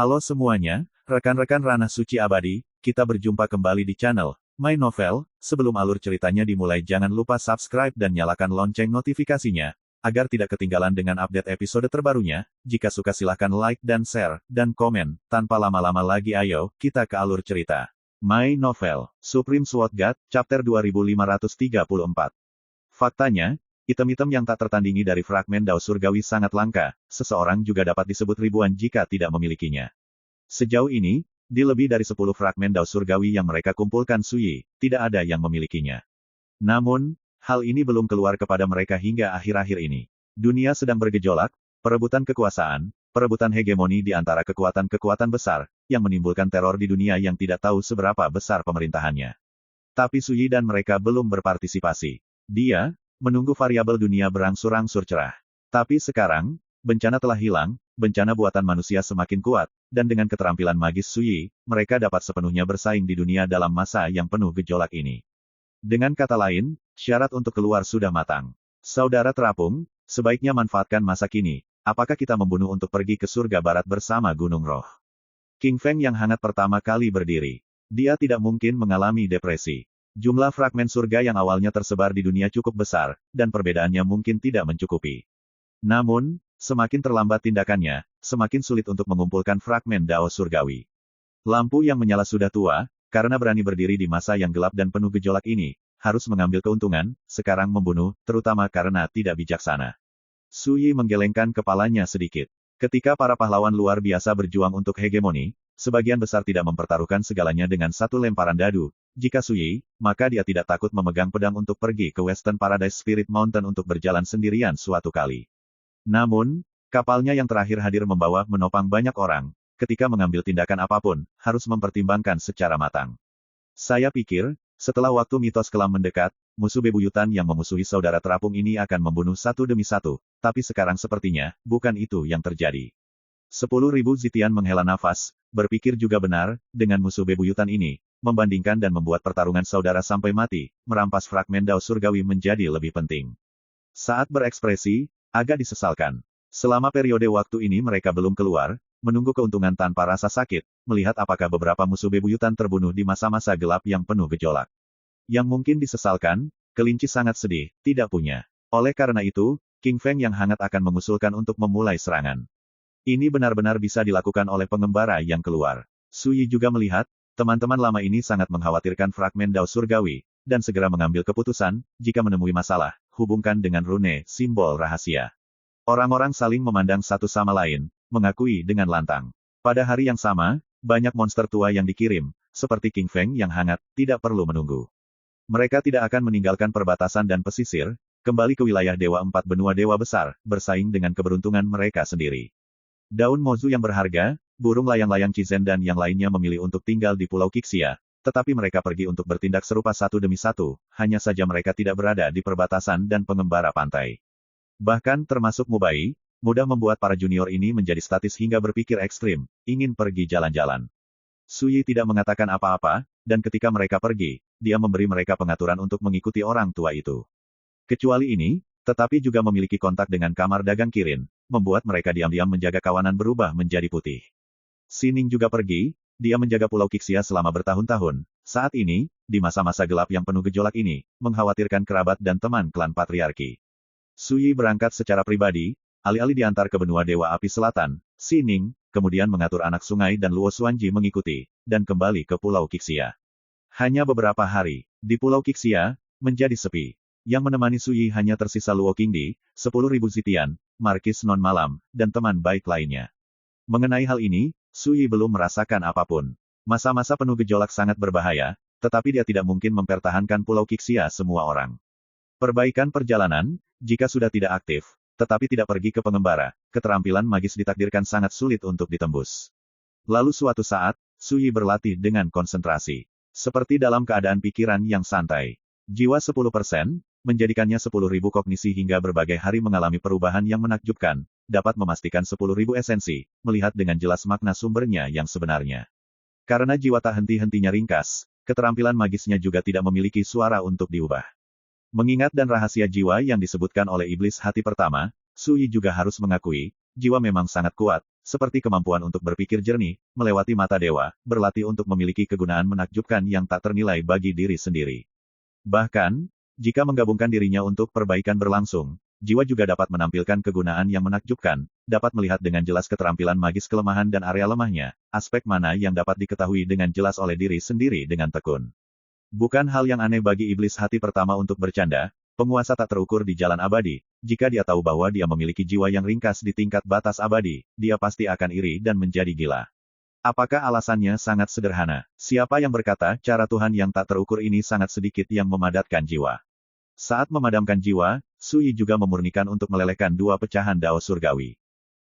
Halo semuanya, rekan-rekan Ranah Suci Abadi, kita berjumpa kembali di channel My Novel. Sebelum alur ceritanya dimulai jangan lupa subscribe dan nyalakan lonceng notifikasinya, agar tidak ketinggalan dengan update episode terbarunya. Jika suka silahkan like dan share, dan komen. Tanpa lama-lama lagi ayo, kita ke alur cerita. My Novel, Supreme Sword God, Chapter 2534. Faktanya, item-item yang tak tertandingi dari fragmen Dao Surgawi sangat langka, seseorang juga dapat disebut ribuan jika tidak memilikinya. Sejauh ini, di lebih dari 10 fragmen Dao Surgawi yang mereka kumpulkan Suyi, tidak ada yang memilikinya. Namun, hal ini belum keluar kepada mereka hingga akhir-akhir ini. Dunia sedang bergejolak, perebutan kekuasaan, perebutan hegemoni di antara kekuatan-kekuatan besar, yang menimbulkan teror di dunia yang tidak tahu seberapa besar pemerintahannya. Tapi Suyi dan mereka belum berpartisipasi. Dia menunggu variabel dunia berangsur-angsur cerah. Tapi sekarang, bencana telah hilang, bencana buatan manusia semakin kuat, dan dengan keterampilan magis Suyi, mereka dapat sepenuhnya bersaing di dunia dalam masa yang penuh gejolak ini. Dengan kata lain, syarat untuk keluar sudah matang. Saudara terapung, sebaiknya manfaatkan masa kini. Apakah kita membunuh untuk pergi ke surga barat bersama Gunung Roh? King Feng yang hangat pertama kali berdiri. Dia tidak mungkin mengalami depresi. Jumlah fragmen surga yang awalnya tersebar di dunia cukup besar, dan perbedaannya mungkin tidak mencukupi. Namun, semakin terlambat tindakannya, semakin sulit untuk mengumpulkan fragmen Dao Surgawi. Lampu yang menyala sudah tua, karena berani berdiri di masa yang gelap dan penuh gejolak ini, harus mengambil keuntungan, sekarang membunuh, terutama karena tidak bijaksana. Suyi menggelengkan kepalanya sedikit. Ketika para pahlawan luar biasa berjuang untuk hegemoni, sebagian besar tidak mempertaruhkan segalanya dengan satu lemparan dadu. Jika Suyi, maka dia tidak takut memegang pedang untuk pergi ke Western Paradise Spirit Mountain untuk berjalan sendirian suatu kali. Namun, kapalnya yang terakhir hadir membawa menopang banyak orang, ketika mengambil tindakan apapun, harus mempertimbangkan secara matang. Saya pikir, setelah waktu mitos kelam mendekat, musuh bebuyutan yang memusuhi saudara terapung ini akan membunuh satu demi satu, tapi sekarang sepertinya, bukan itu yang terjadi. 10.000 Zitian menghela nafas, berpikir juga benar, dengan musuh bebuyutan ini, membandingkan dan membuat pertarungan saudara sampai mati, merampas fragmen Dao Surgawi menjadi lebih penting. Saat berekspresi, agak disesalkan. Selama periode waktu ini mereka belum keluar, menunggu keuntungan tanpa rasa sakit, melihat apakah beberapa musuh bebuyutan terbunuh di masa-masa gelap yang penuh gejolak. Yang mungkin disesalkan, kelinci sangat sedih, tidak punya. Oleh karena itu, King Feng yang hangat akan mengusulkan untuk memulai serangan. Ini benar-benar bisa dilakukan oleh pengembara yang keluar. Suyi juga melihat, teman-teman lama ini sangat mengkhawatirkan fragmen Dao Surgawi, dan segera mengambil keputusan, jika menemui masalah, hubungkan dengan rune, simbol rahasia. Orang-orang saling memandang satu sama lain, mengakui dengan lantang. Pada hari yang sama, banyak monster tua yang dikirim, seperti King Feng yang hangat, tidak perlu menunggu. Mereka tidak akan meninggalkan perbatasan dan pesisir, kembali ke wilayah Dewa Empat Benua Dewa Besar, bersaing dengan keberuntungan mereka sendiri. Daun mozu yang berharga, burung layang-layang Cizen dan yang lainnya memilih untuk tinggal di Pulau Qixia, tetapi mereka pergi untuk bertindak serupa satu demi satu, hanya saja mereka tidak berada di perbatasan dan pengembara pantai. Bahkan termasuk Mubai, mudah membuat para junior ini menjadi statis hingga berpikir ekstrim, ingin pergi jalan-jalan. Suyi tidak mengatakan apa-apa, dan ketika mereka pergi, dia memberi mereka pengaturan untuk mengikuti orang tua itu. Kecuali ini, tetapi juga memiliki kontak dengan kamar dagang Kirin, membuat mereka diam-diam menjaga kawanan berubah menjadi putih. Sining juga pergi, dia menjaga Pulau Qixia selama bertahun-tahun. Saat ini, di masa-masa gelap yang penuh gejolak ini, mengkhawatirkan kerabat dan teman klan patriarki. Suyi berangkat secara pribadi, alih-alih diantar ke benua Dewa Api Selatan, Sining, kemudian mengatur anak sungai dan Luo Xuanji mengikuti, dan kembali ke Pulau Qixia. Hanya beberapa hari, di Pulau Qixia, menjadi sepi. Yang menemani Suyi hanya tersisa Luo Qingdi, 10.000 Zitian, Markis Non Malam, dan teman baik lainnya. Mengenai hal ini, Suyi belum merasakan apapun. Masa-masa penuh gejolak sangat berbahaya, tetapi dia tidak mungkin mempertahankan Pulau Qixia semua orang. Perbaikan perjalanan, jika sudah tidak aktif, tetapi tidak pergi ke pengembara, keterampilan magis ditakdirkan sangat sulit untuk ditembus. Lalu suatu saat, Suyi berlatih dengan konsentrasi. Seperti dalam keadaan pikiran yang santai. Jiwa 10%, menjadikannya 10.000 kognisi hingga berbagai hari mengalami perubahan yang menakjubkan, dapat memastikan 10.000 esensi, melihat dengan jelas makna sumbernya yang sebenarnya. Karena jiwa tak henti-hentinya ringkas, keterampilan magisnya juga tidak memiliki suara untuk diubah. Mengingat dan rahasia jiwa yang disebutkan oleh iblis hati pertama, Suyi juga harus mengakui, jiwa memang sangat kuat, seperti kemampuan untuk berpikir jernih, melewati mata dewa, berlatih untuk memiliki kegunaan menakjubkan yang tak ternilai bagi diri sendiri. Bahkan, jika menggabungkan dirinya untuk perbaikan berlangsung, jiwa juga dapat menampilkan kegunaan yang menakjubkan, dapat melihat dengan jelas keterampilan magis kelemahan dan area lemahnya, aspek mana yang dapat diketahui dengan jelas oleh diri sendiri dengan tekun. Bukan hal yang aneh bagi iblis hati pertama untuk bercanda, penguasa tak terukur di jalan abadi, jika dia tahu bahwa dia memiliki jiwa yang ringkas di tingkat batas abadi, dia pasti akan iri dan menjadi gila. Apakah alasannya sangat sederhana? Siapa yang berkata cara Tuhan yang tak terukur ini sangat sedikit yang memadatkan jiwa? Saat memadamkan jiwa, Sui juga memurnikan untuk melelehkan dua pecahan dao surgawi.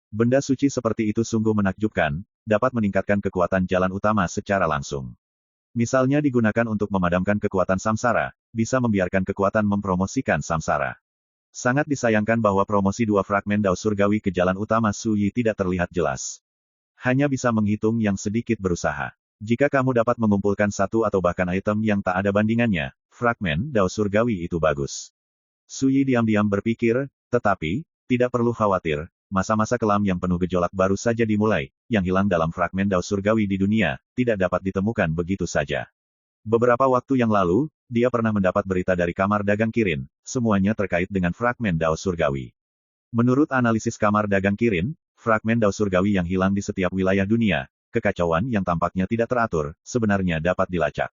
Benda suci seperti itu sungguh menakjubkan, dapat meningkatkan kekuatan jalan utama secara langsung. Misalnya digunakan untuk memadamkan kekuatan samsara, bisa membiarkan kekuatan mempromosikan samsara. Sangat disayangkan bahwa promosi dua fragmen dao surgawi ke jalan utama Sui tidak terlihat jelas. Hanya bisa menghitung yang sedikit berusaha. Jika kamu dapat mengumpulkan satu atau bahkan item yang tak ada bandingannya, fragmen dao surgawi itu bagus. Sui diam-diam berpikir, tetapi, tidak perlu khawatir, masa-masa kelam yang penuh gejolak baru saja dimulai, yang hilang dalam fragmen dao surgawi di dunia, tidak dapat ditemukan begitu saja. Beberapa waktu yang lalu, dia pernah mendapat berita dari Kamar Dagang Kirin, semuanya terkait dengan fragmen dao surgawi. Menurut analisis Kamar Dagang Kirin, fragmen dao surgawi yang hilang di setiap wilayah dunia, kekacauan yang tampaknya tidak teratur, sebenarnya dapat dilacak.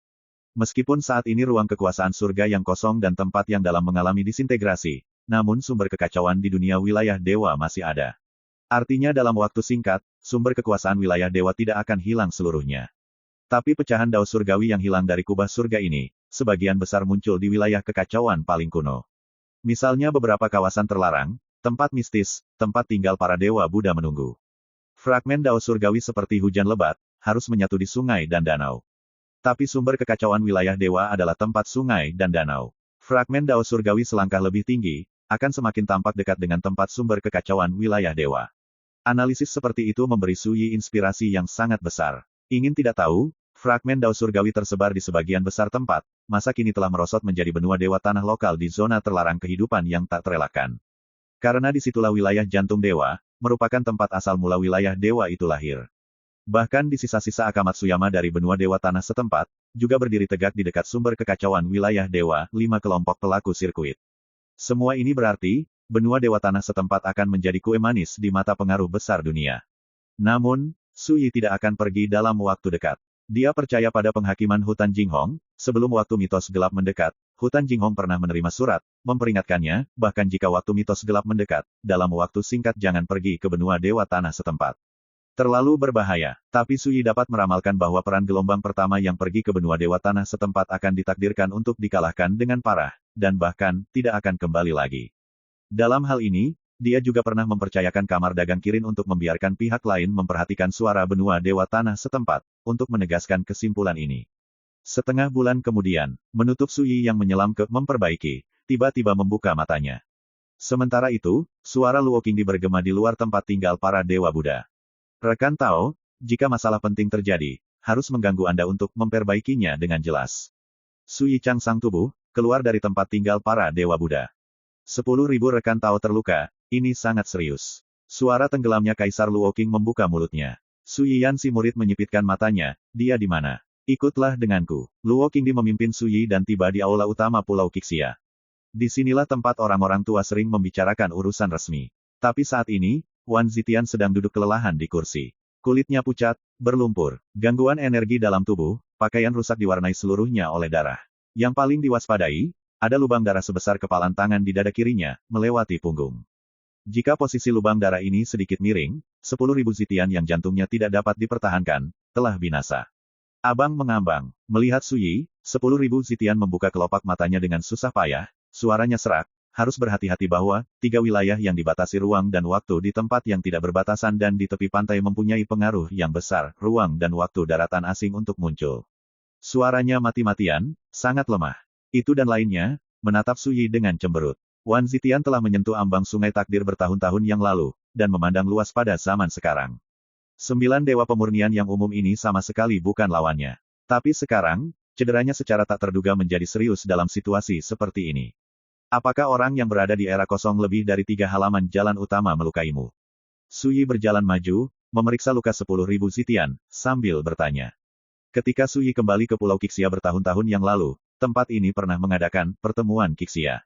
Meskipun saat ini ruang kekuasaan surga yang kosong dan tempat yang dalam mengalami disintegrasi, namun sumber kekacauan di dunia wilayah dewa masih ada. Artinya dalam waktu singkat, sumber kekuasaan wilayah dewa tidak akan hilang seluruhnya. Tapi pecahan dao surgawi yang hilang dari kubah surga ini, sebagian besar muncul di wilayah kekacauan paling kuno. Misalnya beberapa kawasan terlarang, tempat mistis, tempat tinggal para dewa Buddha menunggu. Fragmen dao surgawi seperti hujan lebat, harus menyatu di sungai dan danau. Tapi sumber kekacauan wilayah dewa adalah tempat sungai dan danau. Fragmen dao surgawi selangkah lebih tinggi, akan semakin tampak dekat dengan tempat sumber kekacauan wilayah dewa. Analisis seperti itu memberi Sui inspirasi yang sangat besar. Ingin tidak tahu, fragmen dao surgawi tersebar di sebagian besar tempat, masa kini telah merosot menjadi benua dewa tanah lokal di zona terlarang kehidupan yang tak terelakkan. Karena disitulah wilayah jantung dewa, merupakan tempat asal mula wilayah dewa itu lahir. Bahkan di sisa-sisa Akamatsuyama dari benua dewa tanah setempat, juga berdiri tegak di dekat sumber kekacauan wilayah dewa, 5 kelompok pelaku sirkuit. Semua ini berarti, benua dewa tanah setempat akan menjadi kue manis di mata pengaruh besar dunia. Namun, Sui tidak akan pergi dalam waktu dekat. Dia percaya pada penghakiman Hutan Jinghong, sebelum waktu mitos gelap mendekat, Hutan Jinghong pernah menerima surat, memperingatkannya, bahkan jika waktu mitos gelap mendekat, dalam waktu singkat jangan pergi ke benua dewa tanah setempat. Terlalu berbahaya, tapi Sui dapat meramalkan bahwa peran gelombang pertama yang pergi ke benua dewa tanah setempat akan ditakdirkan untuk dikalahkan dengan parah, dan bahkan, tidak akan kembali lagi. Dalam hal ini, dia juga pernah mempercayakan Kamar Dagang Kirin untuk membiarkan pihak lain memperhatikan suara benua dewa tanah setempat, untuk menegaskan kesimpulan ini. Setengah bulan kemudian, menutup Sui yang menyelam ke memperbaiki, tiba-tiba membuka matanya. Sementara itu, suara Luo Qingdi bergema di luar tempat tinggal para dewa Buddha. Rekan Tao, jika masalah penting terjadi, harus mengganggu Anda untuk memperbaikinya dengan jelas. Sui Chang sang tubuh, keluar dari tempat tinggal para dewa Buddha. 10.000 rekan Tao terluka, ini sangat serius. Suara tenggelamnya Kaisar Luo Qing membuka mulutnya. Sui Yan si murid menyipitkan matanya, dia di mana? Ikutlah denganku. Luo Qingdi memimpin Sui dan tiba di aula utama Pulau Qixia. Disinilah tempat orang-orang tua sering membicarakan urusan resmi. Tapi saat ini, Wan Zitian sedang duduk kelelahan di kursi. Kulitnya pucat, berlumpur, gangguan energi dalam tubuh, pakaian rusak diwarnai seluruhnya oleh darah. Yang paling diwaspadai, ada lubang darah sebesar kepalan tangan di dada kirinya, melewati punggung. Jika posisi lubang darah ini sedikit miring, 10.000 Zitian yang jantungnya tidak dapat dipertahankan, telah binasa. Abang mengambang. Melihat Sui, 10.000 Zitian membuka kelopak matanya dengan susah payah, suaranya serak, harus berhati-hati bahwa, 3 wilayah yang dibatasi ruang dan waktu di tempat yang tidak berbatasan dan di tepi pantai mempunyai pengaruh yang besar, ruang dan waktu daratan asing untuk muncul. Suaranya mati-matian, sangat lemah. Itu dan lainnya, menatap Sui dengan cemberut. Wan Zitian telah menyentuh ambang sungai takdir bertahun-tahun yang lalu, dan memandang luas pada zaman sekarang. 9 dewa pemurnian yang umum ini sama sekali bukan lawannya. Tapi sekarang, cederanya secara tak terduga menjadi serius dalam situasi seperti ini. Apakah orang yang berada di era kosong lebih dari 3 halaman jalan utama melukaimu? Sui berjalan maju, memeriksa luka 10.000 Zitian, sambil bertanya. Ketika Su Yi kembali ke Pulau Qixia bertahun-tahun yang lalu, tempat ini pernah mengadakan pertemuan Qixia.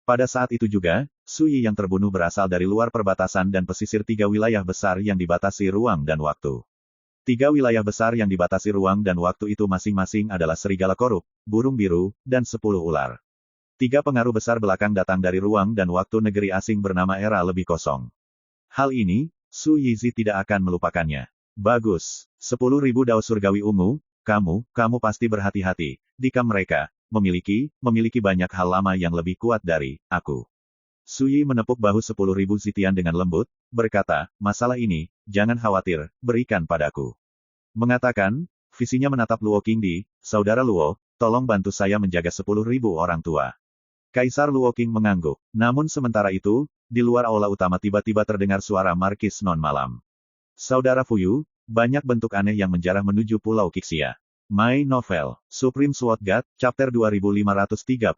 Pada saat itu juga, Su Yi yang terbunuh berasal dari luar perbatasan dan pesisir 3 wilayah besar yang dibatasi ruang dan waktu. 3 wilayah besar yang dibatasi ruang dan waktu itu masing-masing adalah serigala korup, burung biru, dan 10 ular. 3 pengaruh besar belakang datang dari ruang dan waktu negeri asing bernama Era Lebih Kosong. Hal ini, Su Yizi tidak akan melupakannya. Bagus. 10.000 dao surgawi ungu, kamu pasti berhati-hati. Jika mereka memiliki banyak hal lama yang lebih kuat dari aku. Su Yi menepuk bahu 10.000 Zitian dengan lembut, berkata, masalah ini, jangan khawatir, berikan padaku. Mengatakan, visinya menatap Luo Qingdi, saudara Luo, tolong bantu saya menjaga 10.000 orang tua. Kaisar Luo Qing mengangguk. Namun sementara itu, di luar aula utama tiba-tiba terdengar suara markis non malam. Saudara Fuyu, banyak bentuk aneh yang menjarah menuju Pulau Qixia. My Novel, Supreme Sword God, Chapter 2535.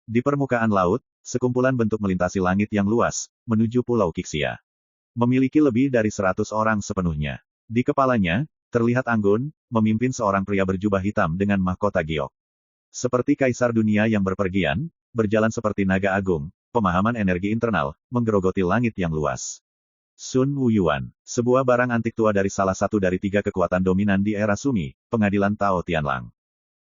Di permukaan laut, sekumpulan bentuk melintasi langit yang luas, menuju Pulau Qixia. Memiliki lebih dari 100 orang sepenuhnya. Di kepalanya, terlihat anggun, memimpin seorang pria berjubah hitam dengan mahkota giok. Seperti kaisar dunia yang berpergian, berjalan seperti naga agung, pemahaman energi internal, menggerogoti langit yang luas. Sun Wuyuan, sebuah barang antik tua dari salah satu dari 3 kekuatan dominan di era Sumi, pengadilan Tao Tianlang.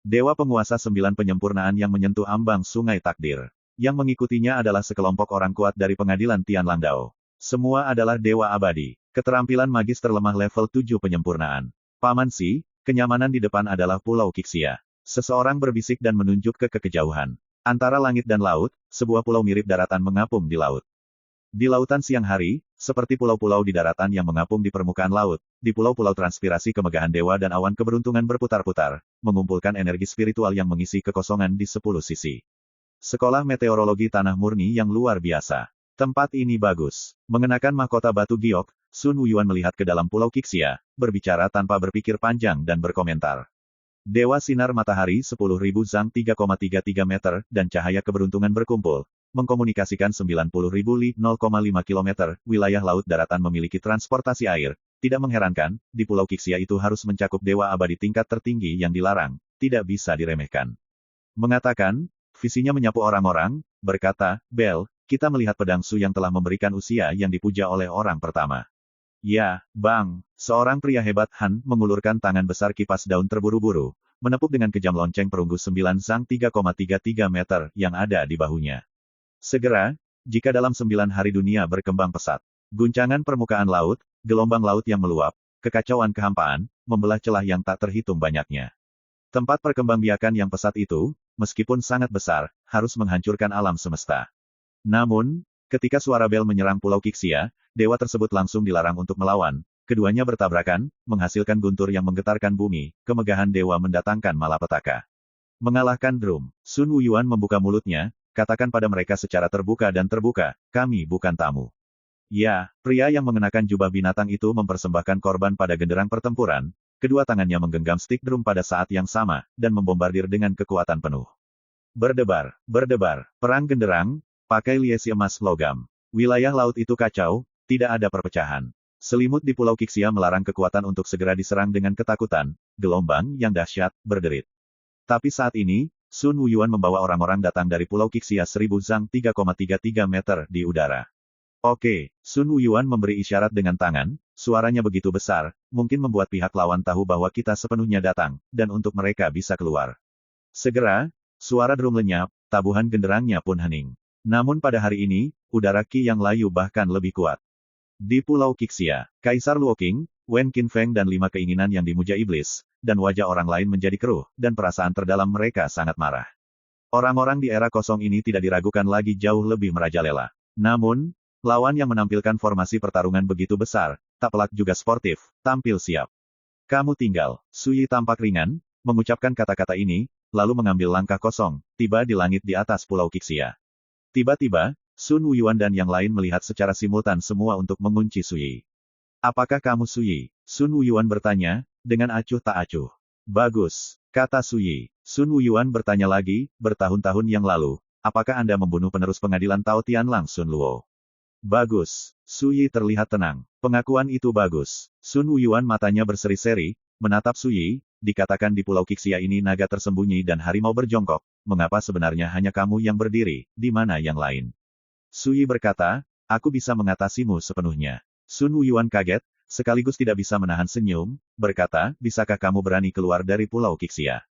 Dewa penguasa 9 penyempurnaan yang menyentuh ambang sungai takdir. Yang mengikutinya adalah sekelompok orang kuat dari pengadilan Tianlang Dao. Semua adalah dewa abadi. Keterampilan magis terlemah level 7 penyempurnaan. Paman Si, kenyamanan di depan adalah Pulau Qixia. Seseorang berbisik dan menunjuk ke kejauhan. Antara langit dan laut, sebuah pulau mirip daratan mengapung di laut. Di lautan siang hari, seperti pulau-pulau di daratan yang mengapung di permukaan laut, di pulau-pulau transpirasi kemegahan dewa dan awan keberuntungan berputar-putar, mengumpulkan energi spiritual yang mengisi kekosongan di 10 sisi. Sekolah meteorologi tanah murni yang luar biasa. Tempat ini bagus. Mengenakan mahkota batu giok, Sun Wuyuan melihat ke dalam Pulau Qixia, berbicara tanpa berpikir panjang dan berkomentar. Dewa sinar matahari 10.000 zang 3,33 meter, dan cahaya keberuntungan berkumpul, mengkomunikasikan 90.000 li 0,5 km, wilayah laut daratan memiliki transportasi air. Tidak mengherankan, di Pulau Qixia itu harus mencakup dewa abadi tingkat tertinggi yang dilarang, tidak bisa diremehkan. Mengatakan, visinya menyapu orang-orang, berkata, Bel, kita melihat pedang Su yang telah memberikan usia yang dipuja oleh orang pertama. Ya, Bang, seorang pria hebat Han mengulurkan tangan besar kipas daun terburu-buru, menepuk dengan kejam lonceng perunggu 9 zang 3,33 meter yang ada di bahunya. Segera, jika dalam 9 hari dunia berkembang pesat, guncangan permukaan laut, gelombang laut yang meluap, kekacauan kehampaan, membelah celah yang tak terhitung banyaknya. Tempat perkembangbiakan yang pesat itu, meskipun sangat besar, harus menghancurkan alam semesta. Namun, ketika suara bel menyerang Pulau Qixia, dewa tersebut langsung dilarang untuk melawan. Keduanya bertabrakan, menghasilkan guntur yang menggetarkan bumi, kemegahan dewa mendatangkan malapetaka. Mengalahkan drum, Sun Wuyuan membuka mulutnya, katakan pada mereka secara terbuka dan terbuka, kami bukan tamu. Ya, pria yang mengenakan jubah binatang itu mempersembahkan korban pada genderang pertempuran, kedua tangannya menggenggam stik drum pada saat yang sama, dan membombardir dengan kekuatan penuh. Berdebar, perang genderang, pakai liesi emas logam. Wilayah laut itu kacau, tidak ada perpecahan. Selimut di Pulau Qixia melarang kekuatan untuk segera diserang dengan ketakutan, gelombang yang dahsyat, berderit. Tapi saat ini, Sun Wuyuan membawa orang-orang datang dari Pulau Qixia 1000 zang 3,33 meter di udara. Oke, Sun Wuyuan memberi isyarat dengan tangan, suaranya begitu besar, mungkin membuat pihak lawan tahu bahwa kita sepenuhnya datang, dan untuk mereka bisa keluar. Segera, suara drum lenyap, tabuhan genderangnya pun hening. Namun pada hari ini, udara Qi yang layu bahkan lebih kuat. Di Pulau Qixia, Kaisar Luo Qing, Wen Qinfeng dan 5 keinginan yang dimuja iblis, dan wajah orang lain menjadi keruh, dan perasaan terdalam mereka sangat marah. Orang-orang di era kosong ini tidak diragukan lagi jauh lebih merajalela. Namun, lawan yang menampilkan formasi pertarungan begitu besar, tak pelak juga sportif, tampil siap. Kamu tinggal. Su Yi tampak ringan, mengucapkan kata-kata ini, lalu mengambil langkah kosong, tiba di langit di atas Pulau Qixia. Tiba-tiba, Sun Wuyuan dan yang lain melihat secara simultan semua untuk mengunci Su Yi. Apakah kamu Su Yi? Sun Wuyuan bertanya, dengan acuh tak acuh. Bagus, kata Su Yi. Sun Wuyuan bertanya lagi, bertahun-tahun yang lalu, apakah Anda membunuh penerus pengadilan Tao Tianlang Sun Luo? Bagus. Su Yi terlihat tenang. Pengakuan itu bagus. Sun Wuyuan matanya berseri-seri, menatap Su Yi, dikatakan di Pulau Qixia ini naga tersembunyi dan harimau berjongkok, mengapa sebenarnya hanya kamu yang berdiri, di mana yang lain? Su Yi berkata, aku bisa mengatasimu sepenuhnya. Sun Wuyuan kaget, sekaligus tidak bisa menahan senyum, berkata, bisakah kamu berani keluar dari Pulau Qixia?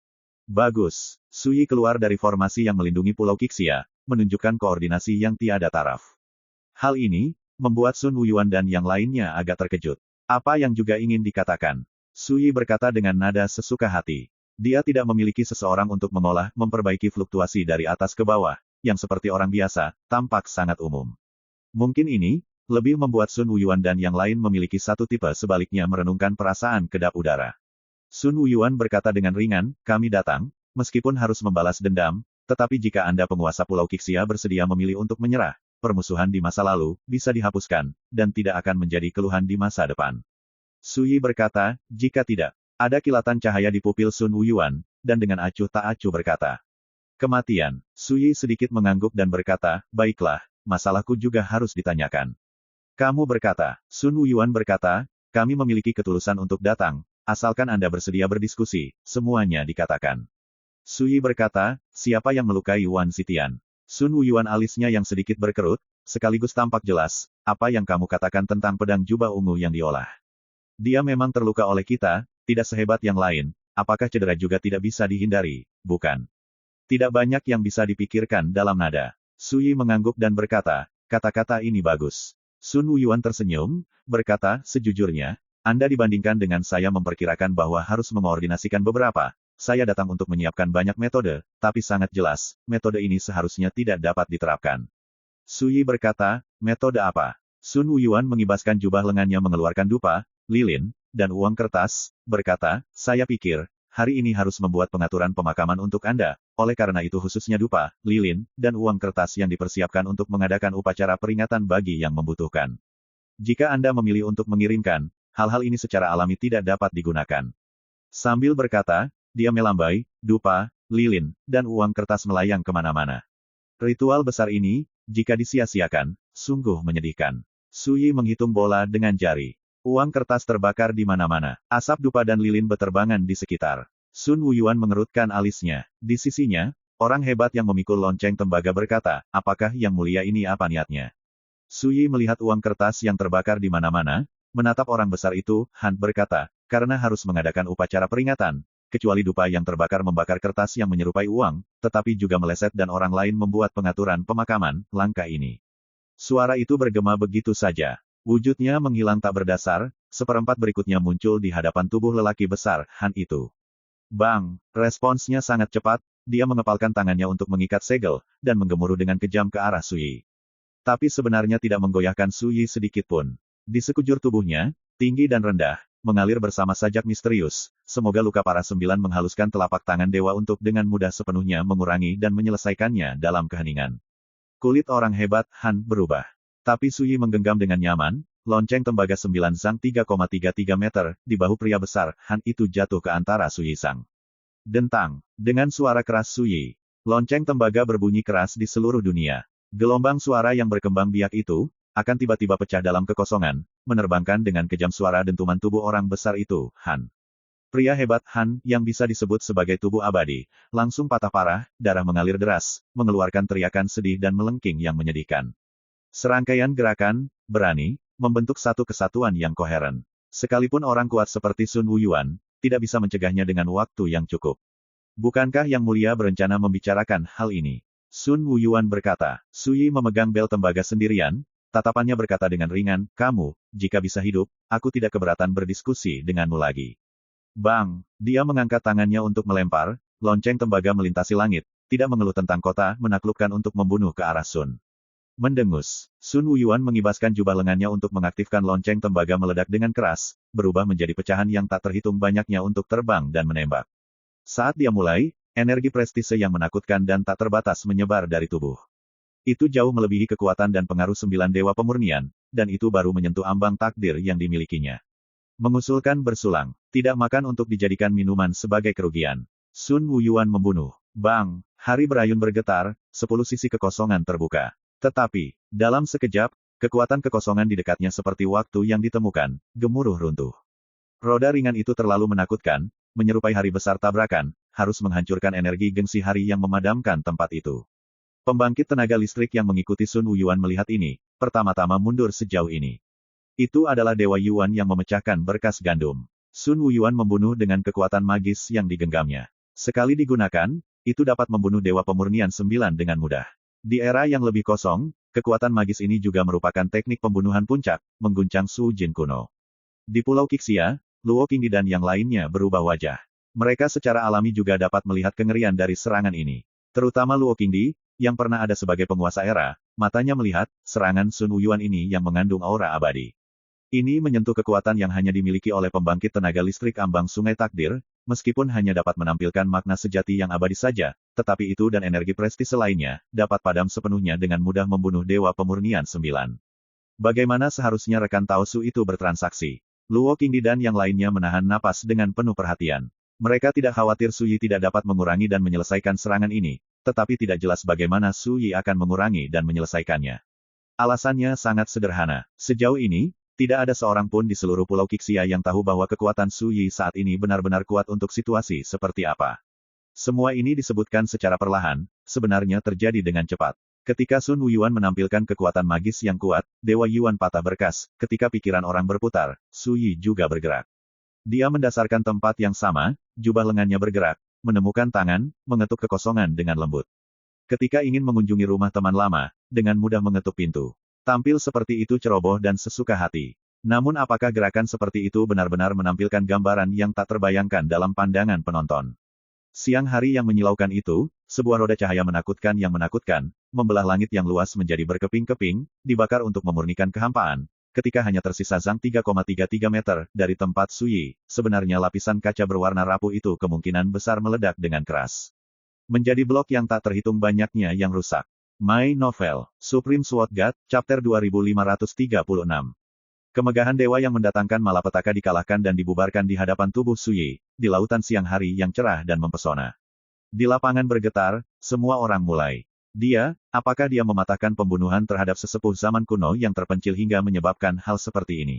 Bagus. Su Yi keluar dari formasi yang melindungi Pulau Qixia, menunjukkan koordinasi yang tiada taraf. Hal ini, membuat Sun Wuyuan dan yang lainnya agak terkejut. Apa yang juga ingin dikatakan? Su Yi berkata dengan nada sesuka hati. Dia tidak memiliki seseorang untuk mengolah, memperbaiki fluktuasi dari atas ke bawah, yang seperti orang biasa, tampak sangat umum. Mungkin ini, lebih membuat Sun Wuyuan dan yang lain memiliki satu tipe sebaliknya merenungkan perasaan kedap udara. Sun Wuyuan berkata dengan ringan, kami datang, meskipun harus membalas dendam, tetapi jika Anda penguasa Pulau Qixia bersedia memilih untuk menyerah, permusuhan di masa lalu, bisa dihapuskan, dan tidak akan menjadi keluhan di masa depan. Su Yi berkata, jika tidak. Ada kilatan cahaya di pupil Sun Wuyuan, dan dengan acuh tak acuh berkata. Kematian. Su Yi sedikit mengangguk dan berkata, baiklah, masalahku juga harus ditanyakan. Kamu berkata, Sun Wuyuan berkata, kami memiliki ketulusan untuk datang, asalkan Anda bersedia berdiskusi, semuanya dikatakan. Su Yi berkata, siapa yang melukai Wan Xitian? Sun Wuyuan alisnya yang sedikit berkerut, sekaligus tampak jelas, apa yang kamu katakan tentang pedang jubah ungu yang diolah. Dia memang terluka oleh kita, tidak sehebat yang lain, apakah cedera juga tidak bisa dihindari, bukan? Tidak banyak yang bisa dipikirkan dalam nada. Su Yi mengangguk dan berkata, kata-kata ini bagus. Sun Wuyuan tersenyum, berkata, sejujurnya, Anda dibandingkan dengan saya memperkirakan bahwa harus mengoordinasikan beberapa. Saya datang untuk menyiapkan banyak metode, tapi sangat jelas, metode ini seharusnya tidak dapat diterapkan. Su Yi berkata, metode apa? Sun Wuyuan mengibaskan jubah lengannya mengeluarkan dupa, lilin, dan uang kertas, berkata, saya pikir, hari ini harus membuat pengaturan pemakaman untuk Anda, oleh karena itu khususnya dupa, lilin, dan uang kertas yang dipersiapkan untuk mengadakan upacara peringatan bagi yang membutuhkan. Jika Anda memilih untuk mengirimkan, hal-hal ini secara alami tidak dapat digunakan. Sambil berkata, dia melambai, dupa, lilin, dan uang kertas melayang kemana-mana. Ritual besar ini, jika disia-siakan, sungguh menyedihkan. Su Yi menghitung bola dengan jari. Uang kertas terbakar di mana-mana. Asap dupa dan lilin beterbangan di sekitar. Sun Wuyuan mengerutkan alisnya. Di sisinya, orang hebat yang memikul lonceng tembaga berkata, apakah yang mulia ini apa niatnya? Su Yi melihat uang kertas yang terbakar di mana-mana, menatap orang besar itu, Han berkata, karena harus mengadakan upacara peringatan, kecuali dupa yang terbakar membakar kertas yang menyerupai uang, tetapi juga meleset dan orang lain membuat pengaturan pemakaman, langkah ini. Suara itu bergema begitu saja. Wujudnya menghilang tak berdasar, seperempat berikutnya muncul di hadapan tubuh lelaki besar, Han itu. Bang! Responsnya sangat cepat, dia mengepalkan tangannya untuk mengikat segel, dan menggemuruh dengan kejam ke arah Su Yi. Tapi sebenarnya tidak menggoyahkan Su Yi sedikit pun. Di sekujur tubuhnya, tinggi dan rendah, mengalir bersama sajak misterius, semoga luka para sembilan menghaluskan telapak tangan dewa untuk dengan mudah sepenuhnya mengurangi dan menyelesaikannya dalam keheningan. Kulit orang hebat, Han, berubah. Tapi Su Yi menggenggam dengan nyaman, lonceng tembaga 9 Zhang 3,33 meter, di bahu pria besar, Han itu jatuh ke antara Su Yi Sang. Dentang. Dengan suara keras Su Yi. Lonceng tembaga berbunyi keras di seluruh dunia. Gelombang suara yang berkembang biak itu, akan tiba-tiba pecah dalam kekosongan, menerbangkan dengan kejam suara dentuman tubuh orang besar itu, Han. Pria hebat Han, yang bisa disebut sebagai tubuh abadi, langsung patah parah, darah mengalir deras, mengeluarkan teriakan sedih dan melengking yang menyedihkan. Serangkaian gerakan, berani, membentuk satu kesatuan yang koheren. Sekalipun orang kuat seperti Sun Wuyuan, tidak bisa mencegahnya dengan waktu yang cukup. Bukankah Yang Mulia berencana membicarakan hal ini? Sun Wuyuan berkata. Su Yi memegang bel tembaga sendirian, tatapannya berkata dengan ringan, kamu, jika bisa hidup, aku tidak keberatan berdiskusi denganmu lagi. Bang! Dia mengangkat tangannya untuk melempar, lonceng tembaga melintasi langit, tidak mengeluh tentang kota, menaklukkan untuk membunuh ke arah Sun. Mendengus, Sun Wuyuan mengibaskan jubah lengannya untuk mengaktifkan lonceng tembaga meledak dengan keras, berubah menjadi pecahan yang tak terhitung banyaknya untuk terbang dan menembak. Saat dia mulai, energi prestise yang menakutkan dan tak terbatas menyebar dari tubuh. Itu jauh melebihi kekuatan dan pengaruh 9 dewa pemurnian, dan itu baru menyentuh ambang takdir yang dimilikinya. Mengusulkan bersulang, tidak makan untuk dijadikan minuman sebagai kerugian. Sun Wuyuan membunuh. Bang! Hari berayun bergetar, 10 sisi kekosongan terbuka. Tetapi, dalam sekejap, Kekuatan kekosongan di dekatnya seperti waktu yang ditemukan, gemuruh runtuh. Roda ringan itu terlalu menakutkan, menyerupai hari besar tabrakan, harus menghancurkan energi gengsi hari yang memadamkan tempat itu. Pembangkit tenaga listrik yang mengikuti Sun Wuyuan melihat ini, pertama-tama mundur sejauh ini. Itu adalah Dewa Yuan yang memecahkan berkas gandum. Sun Wuyuan membunuh dengan kekuatan magis yang digenggamnya. Sekali digunakan, itu dapat membunuh Dewa Pemurnian 9 dengan mudah. Di era yang lebih kosong, kekuatan magis ini juga merupakan teknik pembunuhan puncak, mengguncang Su Jin kuno. Di Pulau Qixia, Luo Qingdi dan yang lainnya berubah wajah. Mereka secara alami juga dapat melihat kengerian dari serangan ini. Terutama Luo Qingdi, yang pernah ada sebagai penguasa era, matanya melihat serangan Sun Wuyuan ini yang mengandung aura abadi. Ini menyentuh kekuatan yang hanya dimiliki oleh pembangkit tenaga listrik ambang Sungai Takdir, meskipun hanya dapat menampilkan makna sejati yang abadi saja, tetapi itu dan energi prestise lainnya, dapat padam sepenuhnya dengan mudah membunuh Dewa Pemurnian 9. Bagaimana seharusnya rekan Tao Su itu bertransaksi? Luo Qingdi dan yang lainnya menahan napas dengan penuh perhatian. Mereka tidak khawatir Su Yi tidak dapat mengurangi dan menyelesaikan serangan ini, tetapi tidak jelas bagaimana Su Yi akan mengurangi dan menyelesaikannya. Alasannya sangat sederhana. Sejauh ini, tidak ada seorang pun di seluruh Pulau Qixia yang tahu bahwa kekuatan Su Yi saat ini benar-benar kuat untuk situasi seperti apa. Semua ini disebutkan secara perlahan, sebenarnya terjadi dengan cepat. Ketika Sun Wuyuan menampilkan kekuatan magis yang kuat, Dewa Yuan patah berkas, ketika pikiran orang berputar, Su Yi juga bergerak. Dia mendasarkan tempat yang sama, jubah lengannya bergerak, menemukan tangan, mengetuk kekosongan dengan lembut. Ketika ingin mengunjungi rumah teman lama, dengan mudah mengetuk pintu. Tampil seperti itu ceroboh dan sesuka hati. Namun apakah gerakan seperti itu benar-benar menampilkan gambaran yang tak terbayangkan dalam pandangan penonton? Siang hari yang menyilaukan itu, sebuah roda cahaya menakutkan yang menakutkan, membelah langit yang luas menjadi berkeping-keping, dibakar untuk memurnikan kehampaan. Ketika hanya tersisa Zhang 3,33 meter dari tempat Su Yi, sebenarnya lapisan kaca berwarna rapuh itu kemungkinan besar meledak dengan keras. Menjadi blok yang tak terhitung banyaknya yang rusak. My Novel, Supreme Sword God, Chapter 2536. Kemegahan dewa yang mendatangkan malapetaka dikalahkan dan dibubarkan di hadapan tubuh Su Yi, di lautan siang hari yang cerah dan mempesona. Di lapangan bergetar, semua orang mulai. Apakah dia mematahkan pembunuhan terhadap sesepuh zaman kuno yang terpencil hingga menyebabkan hal seperti ini?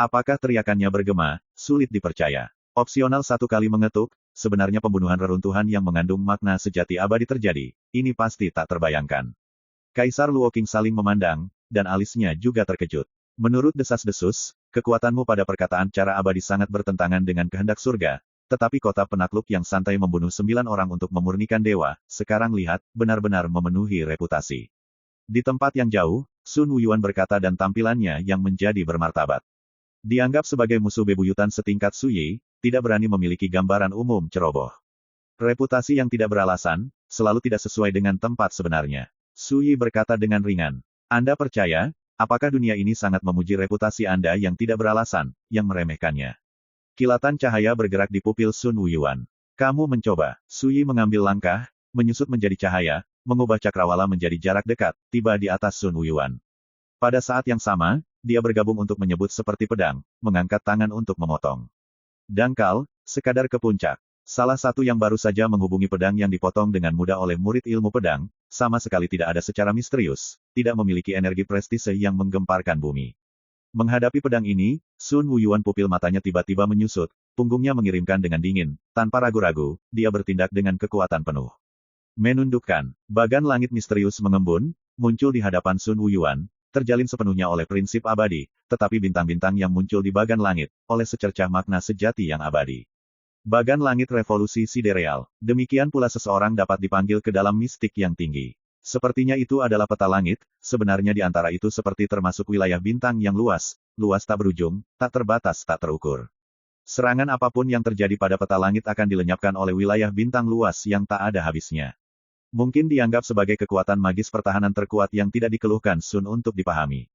Apakah teriakannya bergema, sulit dipercaya. Opsional satu kali mengetuk, sebenarnya pembunuhan reruntuhan yang mengandung makna sejati abadi terjadi, ini pasti tak terbayangkan. Kaisar Luo Qing saling memandang, dan alisnya juga terkejut. Menurut desas-desus, kekuatanmu pada perkataan cara abadi sangat bertentangan dengan kehendak surga, tetapi kota penakluk yang santai membunuh 9 orang untuk memurnikan dewa, sekarang lihat, benar-benar memenuhi reputasi. Di tempat yang jauh, Sun Wuyuan berkata dan tampilannya yang menjadi bermartabat. Dianggap sebagai musuh bebuyutan setingkat Su Yi, tidak berani memiliki gambaran umum ceroboh. Reputasi yang tidak beralasan, selalu tidak sesuai dengan tempat sebenarnya. Su Yi berkata dengan ringan. Anda percaya? Apakah dunia ini sangat memuji reputasi Anda yang tidak beralasan, yang meremehkannya? Kilatan cahaya bergerak di pupil Sun Wuyuan. Kamu mencoba. Su Yi mengambil langkah, menyusut menjadi cahaya, mengubah cakrawala menjadi jarak dekat, tiba di atas Sun Wuyuan. Pada saat yang sama, dia bergabung untuk menyebut seperti pedang, mengangkat tangan untuk memotong. Dangkal, sekadar ke puncak. Salah satu yang baru saja menghubungi pedang yang dipotong dengan mudah oleh murid ilmu pedang, sama sekali tidak ada secara misterius, tidak memiliki energi prestise yang menggemparkan bumi. Menghadapi pedang ini, Sun Wuyuan pupil matanya tiba-tiba menyusut, punggungnya mengirimkan dengan dingin, tanpa ragu-ragu, dia bertindak dengan kekuatan penuh. Menundukkan, bagan langit misterius mengembun, muncul di hadapan Sun Wuyuan, terjalin sepenuhnya oleh prinsip abadi, tetapi bintang-bintang yang muncul di bagan langit, oleh secercah makna sejati yang abadi. Bagan langit revolusi sidereal, demikian pula seseorang dapat dipanggil ke dalam mistik yang tinggi. Sepertinya itu adalah peta langit, sebenarnya di antara itu seperti termasuk wilayah bintang yang luas, luas tak berujung, tak terbatas tak terukur. Serangan apapun yang terjadi pada peta langit akan dilenyapkan oleh wilayah bintang luas yang tak ada habisnya. Mungkin dianggap sebagai kekuatan magis pertahanan terkuat yang tidak dikeluhkan Sun untuk dipahami.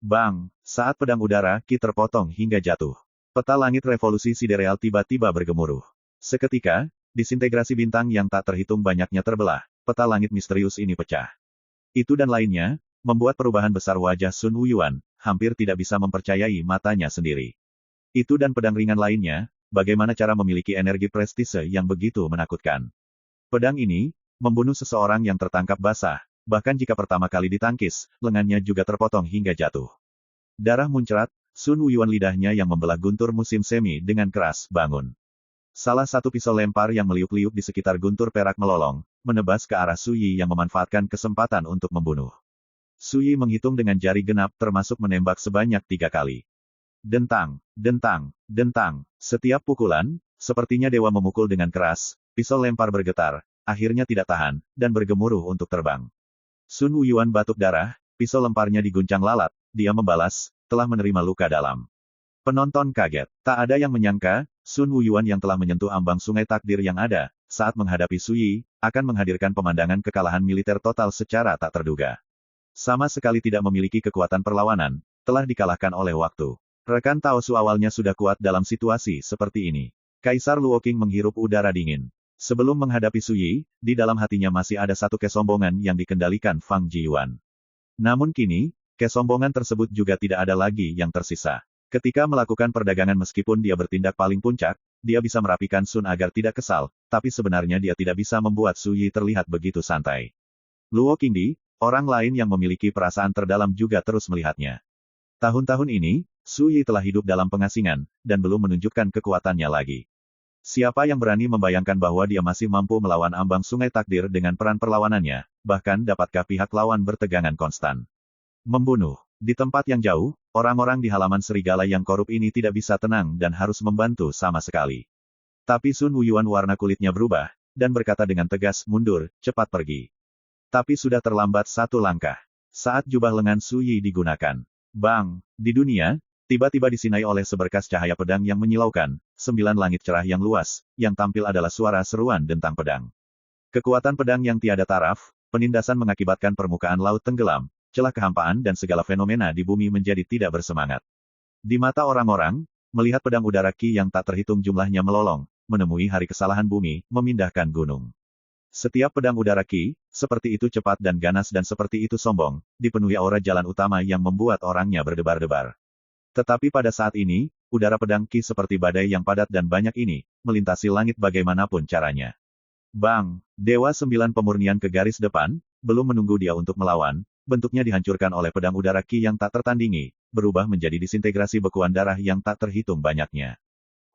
Bang! Saat pedang udara, Ki terpotong hingga jatuh. Peta langit revolusi sidereal tiba-tiba bergemuruh. Seketika, disintegrasi bintang yang tak terhitung banyaknya terbelah. Peta langit misterius ini pecah. Itu dan lainnya, membuat perubahan besar wajah Sun Wuyuan, hampir tidak bisa mempercayai matanya sendiri. Itu dan pedang ringan lainnya, bagaimana cara memiliki energi prestise yang begitu menakutkan. Pedang ini, membunuh seseorang yang tertangkap basah, bahkan jika pertama kali ditangkis, lengannya juga terpotong hingga jatuh. Darah muncrat, Sun Wuyuan lidahnya yang membelah guntur musim semi dengan keras bangun. Salah satu pisau lempar yang meliuk-liuk di sekitar guntur perak melolong, menebas ke arah Su Yi yang memanfaatkan kesempatan untuk membunuh. Su Yi menghitung dengan jari genap termasuk menembak sebanyak 3 kali. Dentang, dentang, dentang. Setiap pukulan, sepertinya dewa memukul dengan keras, pisau lempar bergetar, akhirnya tidak tahan, dan bergemuruh untuk terbang. Sun Wuyuan batuk darah, pisau lemparnya diguncang lalat, dia membalas, telah menerima luka dalam. Penonton kaget. Tak ada yang menyangka, Sun Wuyuan yang telah menyentuh ambang sungai takdir yang ada, saat menghadapi Su Yi, akan menghadirkan pemandangan kekalahan militer total secara tak terduga. Sama sekali tidak memiliki kekuatan perlawanan, telah dikalahkan oleh waktu. Rekan Tao Su awalnya sudah kuat dalam situasi seperti ini. Kaisar Luoking menghirup udara dingin. Sebelum menghadapi Su Yi, di dalam hatinya masih ada satu kesombongan yang dikendalikan Fang Jiyuan. Namun kini, kesombongan tersebut juga tidak ada lagi yang tersisa. Ketika melakukan perdagangan meskipun dia bertindak paling puncak, dia bisa merapikan Sun agar tidak kesal, tapi sebenarnya dia tidak bisa membuat Su Yi terlihat begitu santai. Luo Qingdi, orang lain yang memiliki perasaan terdalam juga terus melihatnya. Tahun-tahun ini, Su Yi telah hidup dalam pengasingan, dan belum menunjukkan kekuatannya lagi. Siapa yang berani membayangkan bahwa dia masih mampu melawan ambang sungai takdir dengan peran perlawanannya, bahkan dapatkah pihak lawan bertegangan konstan? Membunuh. Di tempat yang jauh, orang-orang di halaman serigala yang korup ini tidak bisa tenang dan harus membantu sama sekali. Tapi Sun Wuyuan warna kulitnya berubah, dan berkata dengan tegas, mundur, cepat pergi. Tapi sudah terlambat satu langkah. Saat jubah lengan Su Yi digunakan. Bang! Di dunia, tiba-tiba disinai oleh seberkas cahaya pedang yang menyilaukan, 9 langit cerah yang luas, yang tampil adalah suara seruan dentang pedang. Kekuatan pedang yang tiada taraf, penindasan mengakibatkan permukaan laut tenggelam, celah kehampaan dan segala fenomena di bumi menjadi tidak bersemangat. Di mata orang-orang, melihat pedang udara Qi yang tak terhitung jumlahnya melolong, menemui hari kesalahan bumi, memindahkan gunung. Setiap pedang udara Qi, seperti itu cepat dan ganas dan seperti itu sombong, dipenuhi aura jalan utama yang membuat orangnya berdebar-debar. Tetapi pada saat ini, udara pedang Qi seperti badai yang padat dan banyak ini, melintasi langit bagaimanapun caranya. Bang! Dewa 9 pemurnian ke garis depan, belum menunggu dia untuk melawan, bentuknya dihancurkan oleh pedang udara Qi yang tak tertandingi, berubah menjadi disintegrasi bekuan darah yang tak terhitung banyaknya.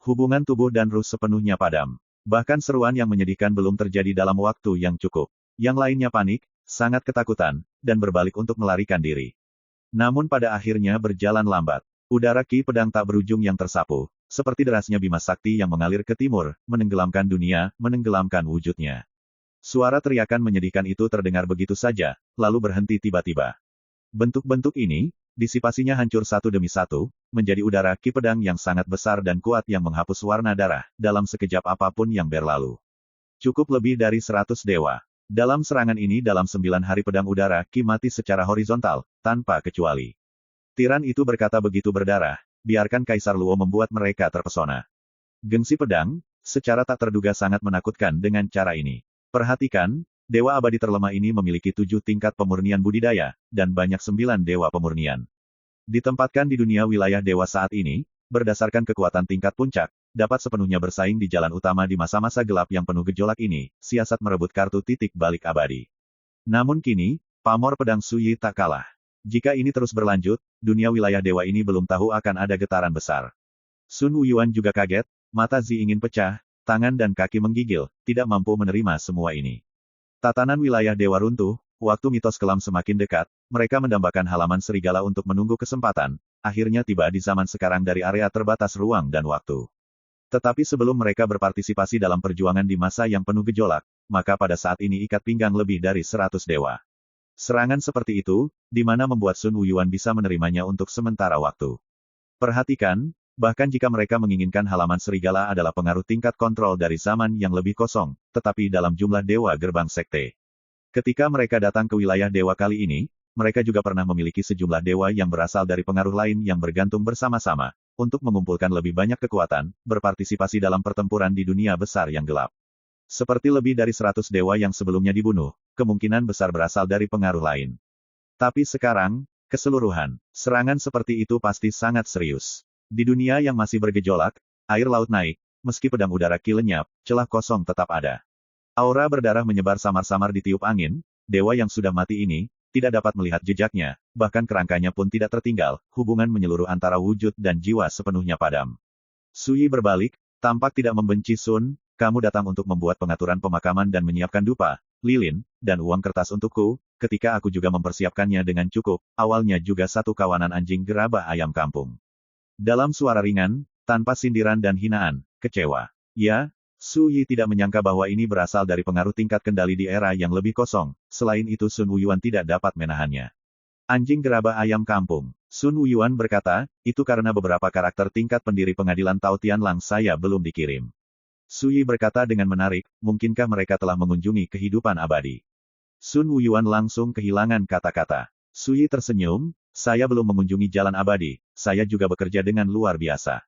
Hubungan tubuh dan ruh sepenuhnya padam. Bahkan seruan yang menyedihkan belum terjadi dalam waktu yang cukup. Yang lainnya panik, sangat ketakutan, dan berbalik untuk melarikan diri. Namun pada akhirnya berjalan lambat. Udara Qi pedang tak berujung yang tersapu, seperti derasnya Bima Sakti yang mengalir ke timur, menenggelamkan dunia, menenggelamkan wujudnya. Suara teriakan menyedihkan itu terdengar begitu saja, lalu berhenti tiba-tiba. Bentuk-bentuk ini, disipasinya hancur satu demi satu, menjadi udara Qi pedang yang sangat besar dan kuat yang menghapus warna darah, dalam sekejap apapun yang berlalu. Cukup lebih dari 100 dewa. Dalam serangan ini dalam 9 hari pedang udara Qi mati secara horizontal, tanpa kecuali. Tiran itu berkata begitu berdarah, biarkan Kaisar Luo membuat mereka terpesona. Gengsi pedang, secara tak terduga sangat menakutkan dengan cara ini. Perhatikan, Dewa abadi terlemah ini memiliki 7 tingkat pemurnian budidaya, dan banyak 9 dewa pemurnian. Ditempatkan di dunia wilayah dewa saat ini, berdasarkan kekuatan tingkat puncak, dapat sepenuhnya bersaing di jalan utama di masa-masa gelap yang penuh gejolak ini, siasat merebut kartu titik balik abadi. Namun kini, pamor pedang Su Yi tak kalah. Jika ini terus berlanjut, dunia wilayah dewa ini belum tahu akan ada getaran besar. Sun Wuyuan juga kaget, mata Zi ingin pecah, tangan dan kaki menggigil, tidak mampu menerima semua ini. Tatanan wilayah dewa runtuh, waktu mitos kelam semakin dekat, mereka mendambakan halaman serigala untuk menunggu kesempatan, akhirnya tiba di zaman sekarang dari area terbatas ruang dan waktu. Tetapi sebelum mereka berpartisipasi dalam perjuangan di masa yang penuh gejolak, maka pada saat ini ikat pinggang lebih dari 100 dewa. Serangan seperti itu, di mana membuat Sun Wuyuan bisa menerimanya untuk sementara waktu. Perhatikan, bahkan jika mereka menginginkan halaman serigala adalah pengaruh tingkat kontrol dari zaman yang lebih kosong, tetapi dalam jumlah dewa gerbang sekte. Ketika mereka datang ke wilayah dewa kali ini, mereka juga pernah memiliki sejumlah dewa yang berasal dari pengaruh lain yang bergantung bersama-sama, untuk mengumpulkan lebih banyak kekuatan, berpartisipasi dalam pertempuran di dunia besar yang gelap. Seperti lebih dari 100 dewa yang sebelumnya dibunuh, kemungkinan besar berasal dari pengaruh lain. Tapi sekarang, keseluruhan, serangan seperti itu pasti sangat serius. Di dunia yang masih bergejolak, air laut naik, meski pedang udara Qi lenyap, celah kosong tetap ada. Aura berdarah menyebar samar-samar ditiup angin, dewa yang sudah mati ini, tidak dapat melihat jejaknya, bahkan kerangkanya pun tidak tertinggal, hubungan menyeluruh antara wujud dan jiwa sepenuhnya padam. Sui berbalik, tampak tidak membenci Sun, kamu datang untuk membuat pengaturan pemakaman dan menyiapkan dupa, lilin, dan uang kertas untukku, ketika aku juga mempersiapkannya dengan cukup, awalnya juga satu kawanan anjing gerabah ayam kampung. Dalam suara ringan, tanpa sindiran dan hinaan, kecewa. Ya, Su Yi tidak menyangka bahwa ini berasal dari pengaruh tingkat kendali di era yang lebih kosong, selain itu Sun Wuyuan tidak dapat menahannya. Anjing gerabah ayam kampung. Sun Wuyuan berkata, itu karena beberapa karakter tingkat pendiri pengadilan Tao Tianlang saya belum dikirim. Su Yi berkata dengan menarik, mungkinkah mereka telah mengunjungi kehidupan abadi? Sun Wuyuan langsung kehilangan kata-kata. Su Yi tersenyum, saya belum mengunjungi jalan abadi, saya juga bekerja dengan luar biasa.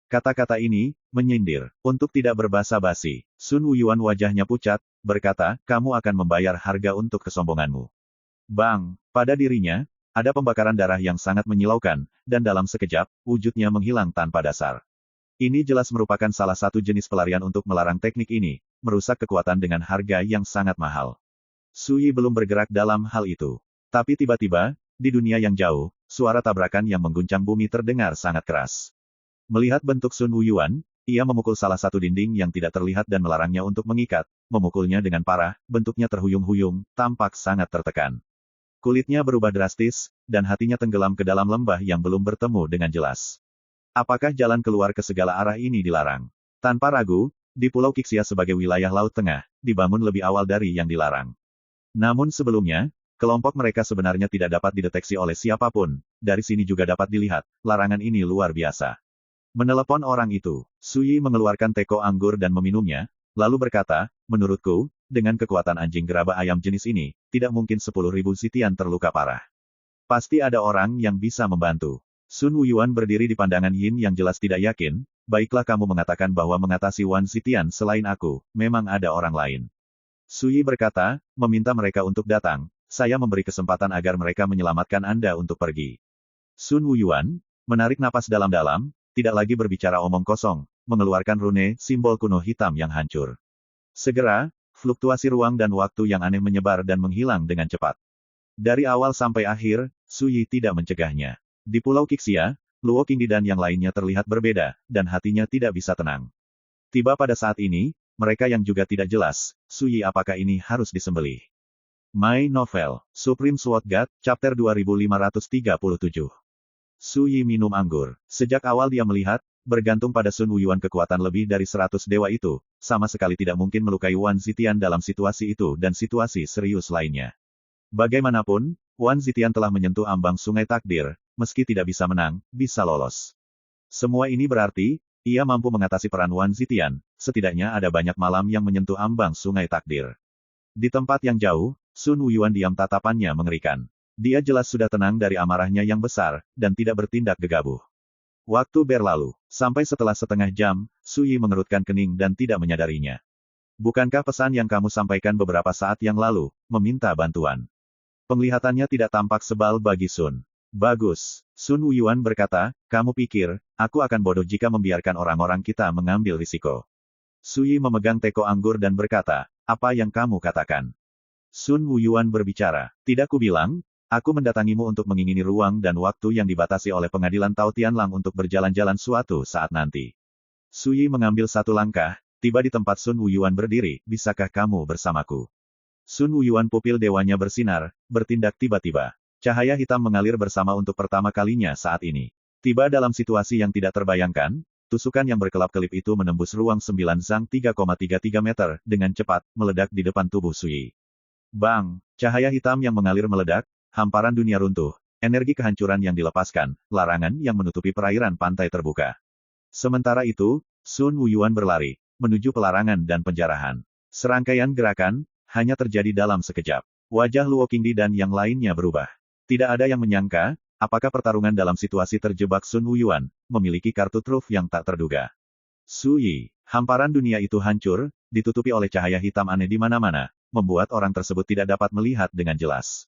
Kata-kata ini, menyindir. Untuk tidak berbasa-basi, Sun Wuyuan wajahnya pucat, berkata, kamu akan membayar harga untuk kesombonganmu. Bang, pada dirinya, ada pembakaran darah yang sangat menyilaukan, dan dalam sekejap, wujudnya menghilang tanpa dasar. Ini jelas merupakan salah satu jenis pelarian untuk melarang teknik ini, merusak kekuatan dengan harga yang sangat mahal. Su Yi belum bergerak dalam hal itu. Tapi tiba-tiba, di dunia yang jauh, suara tabrakan yang mengguncang bumi terdengar sangat keras. Melihat bentuk Sun Wuyuan, ia memukul salah satu dinding yang tidak terlihat dan melarangnya untuk mengikat, memukulnya dengan parah, bentuknya terhuyung-huyung, tampak sangat tertekan. Kulitnya berubah drastis, dan hatinya tenggelam ke dalam lembah yang belum bertemu dengan jelas. Apakah jalan keluar ke segala arah ini dilarang? Tanpa ragu, di Pulau Qixia sebagai wilayah Laut Tengah, dibangun lebih awal dari yang dilarang. Namun sebelumnya, kelompok mereka sebenarnya tidak dapat dideteksi oleh siapapun, dari sini juga dapat dilihat, larangan ini luar biasa. Menelepon orang itu, Su Yi mengeluarkan teko anggur dan meminumnya, lalu berkata, menurutku, dengan kekuatan anjing gerabah ayam jenis ini, tidak mungkin 10.000 sitian terluka parah. Pasti ada orang yang bisa membantu. Sun Wuyuan berdiri di pandangan Yin yang jelas tidak yakin, baiklah kamu mengatakan bahwa mengatasi Wan Sitian selain aku, memang ada orang lain. Su Yi berkata, meminta mereka untuk datang, saya memberi kesempatan agar mereka menyelamatkan Anda untuk pergi. Sun Wuyuan, menarik napas dalam-dalam, tidak lagi berbicara omong kosong, mengeluarkan rune, simbol kuno hitam yang hancur. Segera, fluktuasi ruang dan waktu yang aneh menyebar dan menghilang dengan cepat. Dari awal sampai akhir, Su Yi tidak mencegahnya. Di Pulau Qixia, Luo Qingdi dan yang lainnya terlihat berbeda, dan hatinya tidak bisa tenang. Tiba pada saat ini, mereka yang juga tidak jelas, Su Yi apakah ini harus disembelih. My Novel, Supreme Sword God, Chapter 2537. Su Yi minum anggur. Sejak awal dia melihat, bergantung pada Sun Wuyuan kekuatan lebih dari 100 dewa itu, sama sekali tidak mungkin melukai Wan Zitian dalam situasi itu dan situasi serius lainnya. Bagaimanapun, Wan Zitian telah menyentuh ambang sungai takdir, meski tidak bisa menang, bisa lolos. Semua ini berarti, ia mampu mengatasi peran Wan Zitian, setidaknya ada banyak malam yang menyentuh ambang sungai takdir. Di tempat yang jauh, Sun Wuyuan diam tatapannya mengerikan. Dia jelas sudah tenang dari amarahnya yang besar, dan tidak bertindak gegabah. Waktu berlalu. Sampai setelah setengah jam, Su Yi mengerutkan kening dan tidak menyadarinya. Bukankah pesan yang kamu sampaikan beberapa saat yang lalu, meminta bantuan? Penglihatannya tidak tampak sebal bagi Sun. Bagus. Sun Wuyuan berkata, kamu pikir, aku akan bodoh jika membiarkan orang-orang kita mengambil risiko. Su Yi memegang teko anggur dan berkata, apa yang kamu katakan? Sun Wuyuan berbicara, tidak kubilang, aku mendatangimu untuk mengingini ruang dan waktu yang dibatasi oleh pengadilan Tao Tianlang untuk berjalan-jalan suatu saat nanti. Su Yi mengambil satu langkah, tiba di tempat Sun Wuyuan berdiri, bisakah kamu bersamaku? Sun Wuyuan pupil dewanya bersinar, bertindak tiba-tiba. Cahaya hitam mengalir bersama untuk pertama kalinya saat ini. Tiba dalam situasi yang tidak terbayangkan, tusukan yang berkelap-kelip itu menembus ruang 9 zang 3,33 meter, dengan cepat, meledak di depan tubuh Su Yi. Bang! Cahaya hitam yang mengalir meledak, hamparan dunia runtuh, energi kehancuran yang dilepaskan, larangan yang menutupi perairan pantai terbuka. Sementara itu, Sun Wuyuan berlari, menuju pelarangan dan penjarahan. Serangkaian gerakan, hanya terjadi dalam sekejap. Wajah Luo Qingdi dan yang lainnya berubah. Tidak ada yang menyangka, apakah pertarungan dalam situasi terjebak Sun Wuyuan, memiliki kartu truf yang tak terduga. Su Yi, hamparan dunia itu hancur, ditutupi oleh cahaya hitam aneh di mana-mana, membuat orang tersebut tidak dapat melihat dengan jelas.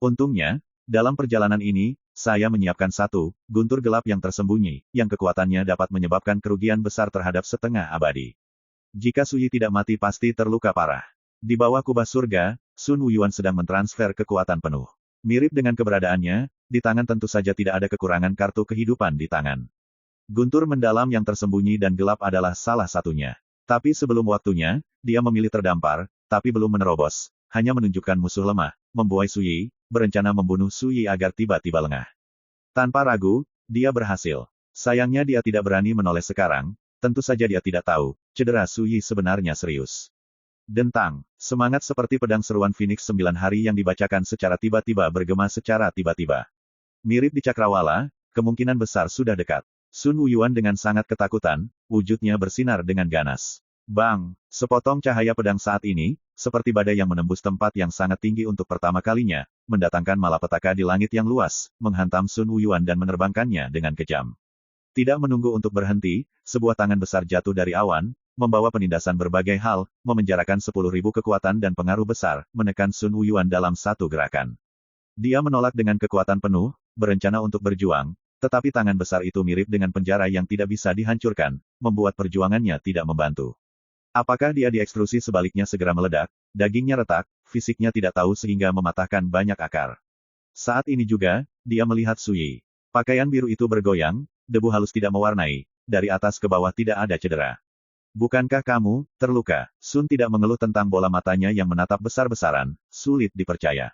Untungnya, dalam perjalanan ini, saya menyiapkan satu guntur gelap yang tersembunyi, yang kekuatannya dapat menyebabkan kerugian besar terhadap setengah abadi. Jika Su Yi tidak mati pasti terluka parah. Di bawah kubah surga, Sun Wuyuan sedang mentransfer kekuatan penuh. Mirip dengan keberadaannya, di tangan tentu saja tidak ada kekurangan kartu kehidupan di tangan. Guntur mendalam yang tersembunyi dan gelap adalah salah satunya. Tapi sebelum waktunya, dia memilih terdampar, tapi belum menerobos, hanya menunjukkan musuh lemah, membuai Suyi, berencana membunuh Suyi agar tiba-tiba lengah. Tanpa ragu, dia berhasil. Sayangnya dia tidak berani menoleh sekarang, tentu saja dia tidak tahu, cedera Suyi sebenarnya serius. Dentang, semangat seperti pedang seruan Phoenix 9 hari yang dibacakan secara tiba-tiba bergema secara tiba-tiba. Mirip di Cakrawala, kemungkinan besar sudah dekat. Sun Wuyuan dengan sangat ketakutan, wujudnya bersinar dengan ganas. Bang! Sepotong cahaya pedang saat ini, seperti badai yang menembus tempat yang sangat tinggi untuk pertama kalinya, mendatangkan malapetaka di langit yang luas, menghantam Sun Wuyuan dan menerbangkannya dengan kejam. Tidak menunggu untuk berhenti, sebuah tangan besar jatuh dari awan, membawa penindasan berbagai hal, memenjarakan 10.000 kekuatan dan pengaruh besar, menekan Sun Wuyuan dalam satu gerakan. Dia menolak dengan kekuatan penuh, berencana untuk berjuang, tetapi tangan besar itu mirip dengan penjara yang tidak bisa dihancurkan, membuat perjuangannya tidak membantu. Apakah dia diekstrusi sebaliknya segera meledak, dagingnya retak, fisiknya tidak tahu sehingga mematahkan banyak akar. Saat ini juga, dia melihat Suyi. Pakaian biru itu bergoyang, debu halus tidak mewarnai, dari atas ke bawah tidak ada cedera. Bukankah kamu terluka? Sun tidak mengeluh tentang bola matanya yang menatap besar-besaran, sulit dipercaya.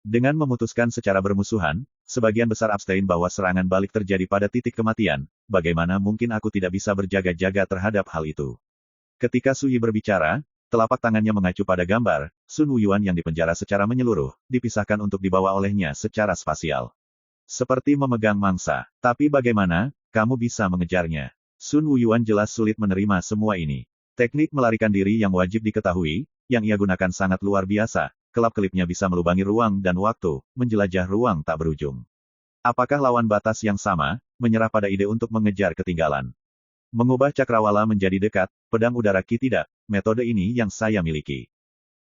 Dengan memutuskan secara bermusuhan, sebagian besar abstain bahwa serangan balik terjadi pada titik kematian, bagaimana mungkin aku tidak bisa berjaga-jaga terhadap hal itu? Ketika Suyi berbicara, telapak tangannya mengacu pada gambar, Sun Wuyuan yang dipenjara secara menyeluruh, dipisahkan untuk dibawa olehnya secara spasial. Seperti memegang mangsa. Tapi bagaimana, kamu bisa mengejarnya? Sun Wuyuan jelas sulit menerima semua ini. Teknik melarikan diri yang wajib diketahui, yang ia gunakan sangat luar biasa, kelap-kelipnya bisa melubangi ruang dan waktu, menjelajah ruang tak berujung. Apakah lawan batas yang sama, menyerah pada ide untuk mengejar ketinggalan? Mengubah cakrawala menjadi dekat, pedang udara Ki tidak, metode ini yang saya miliki.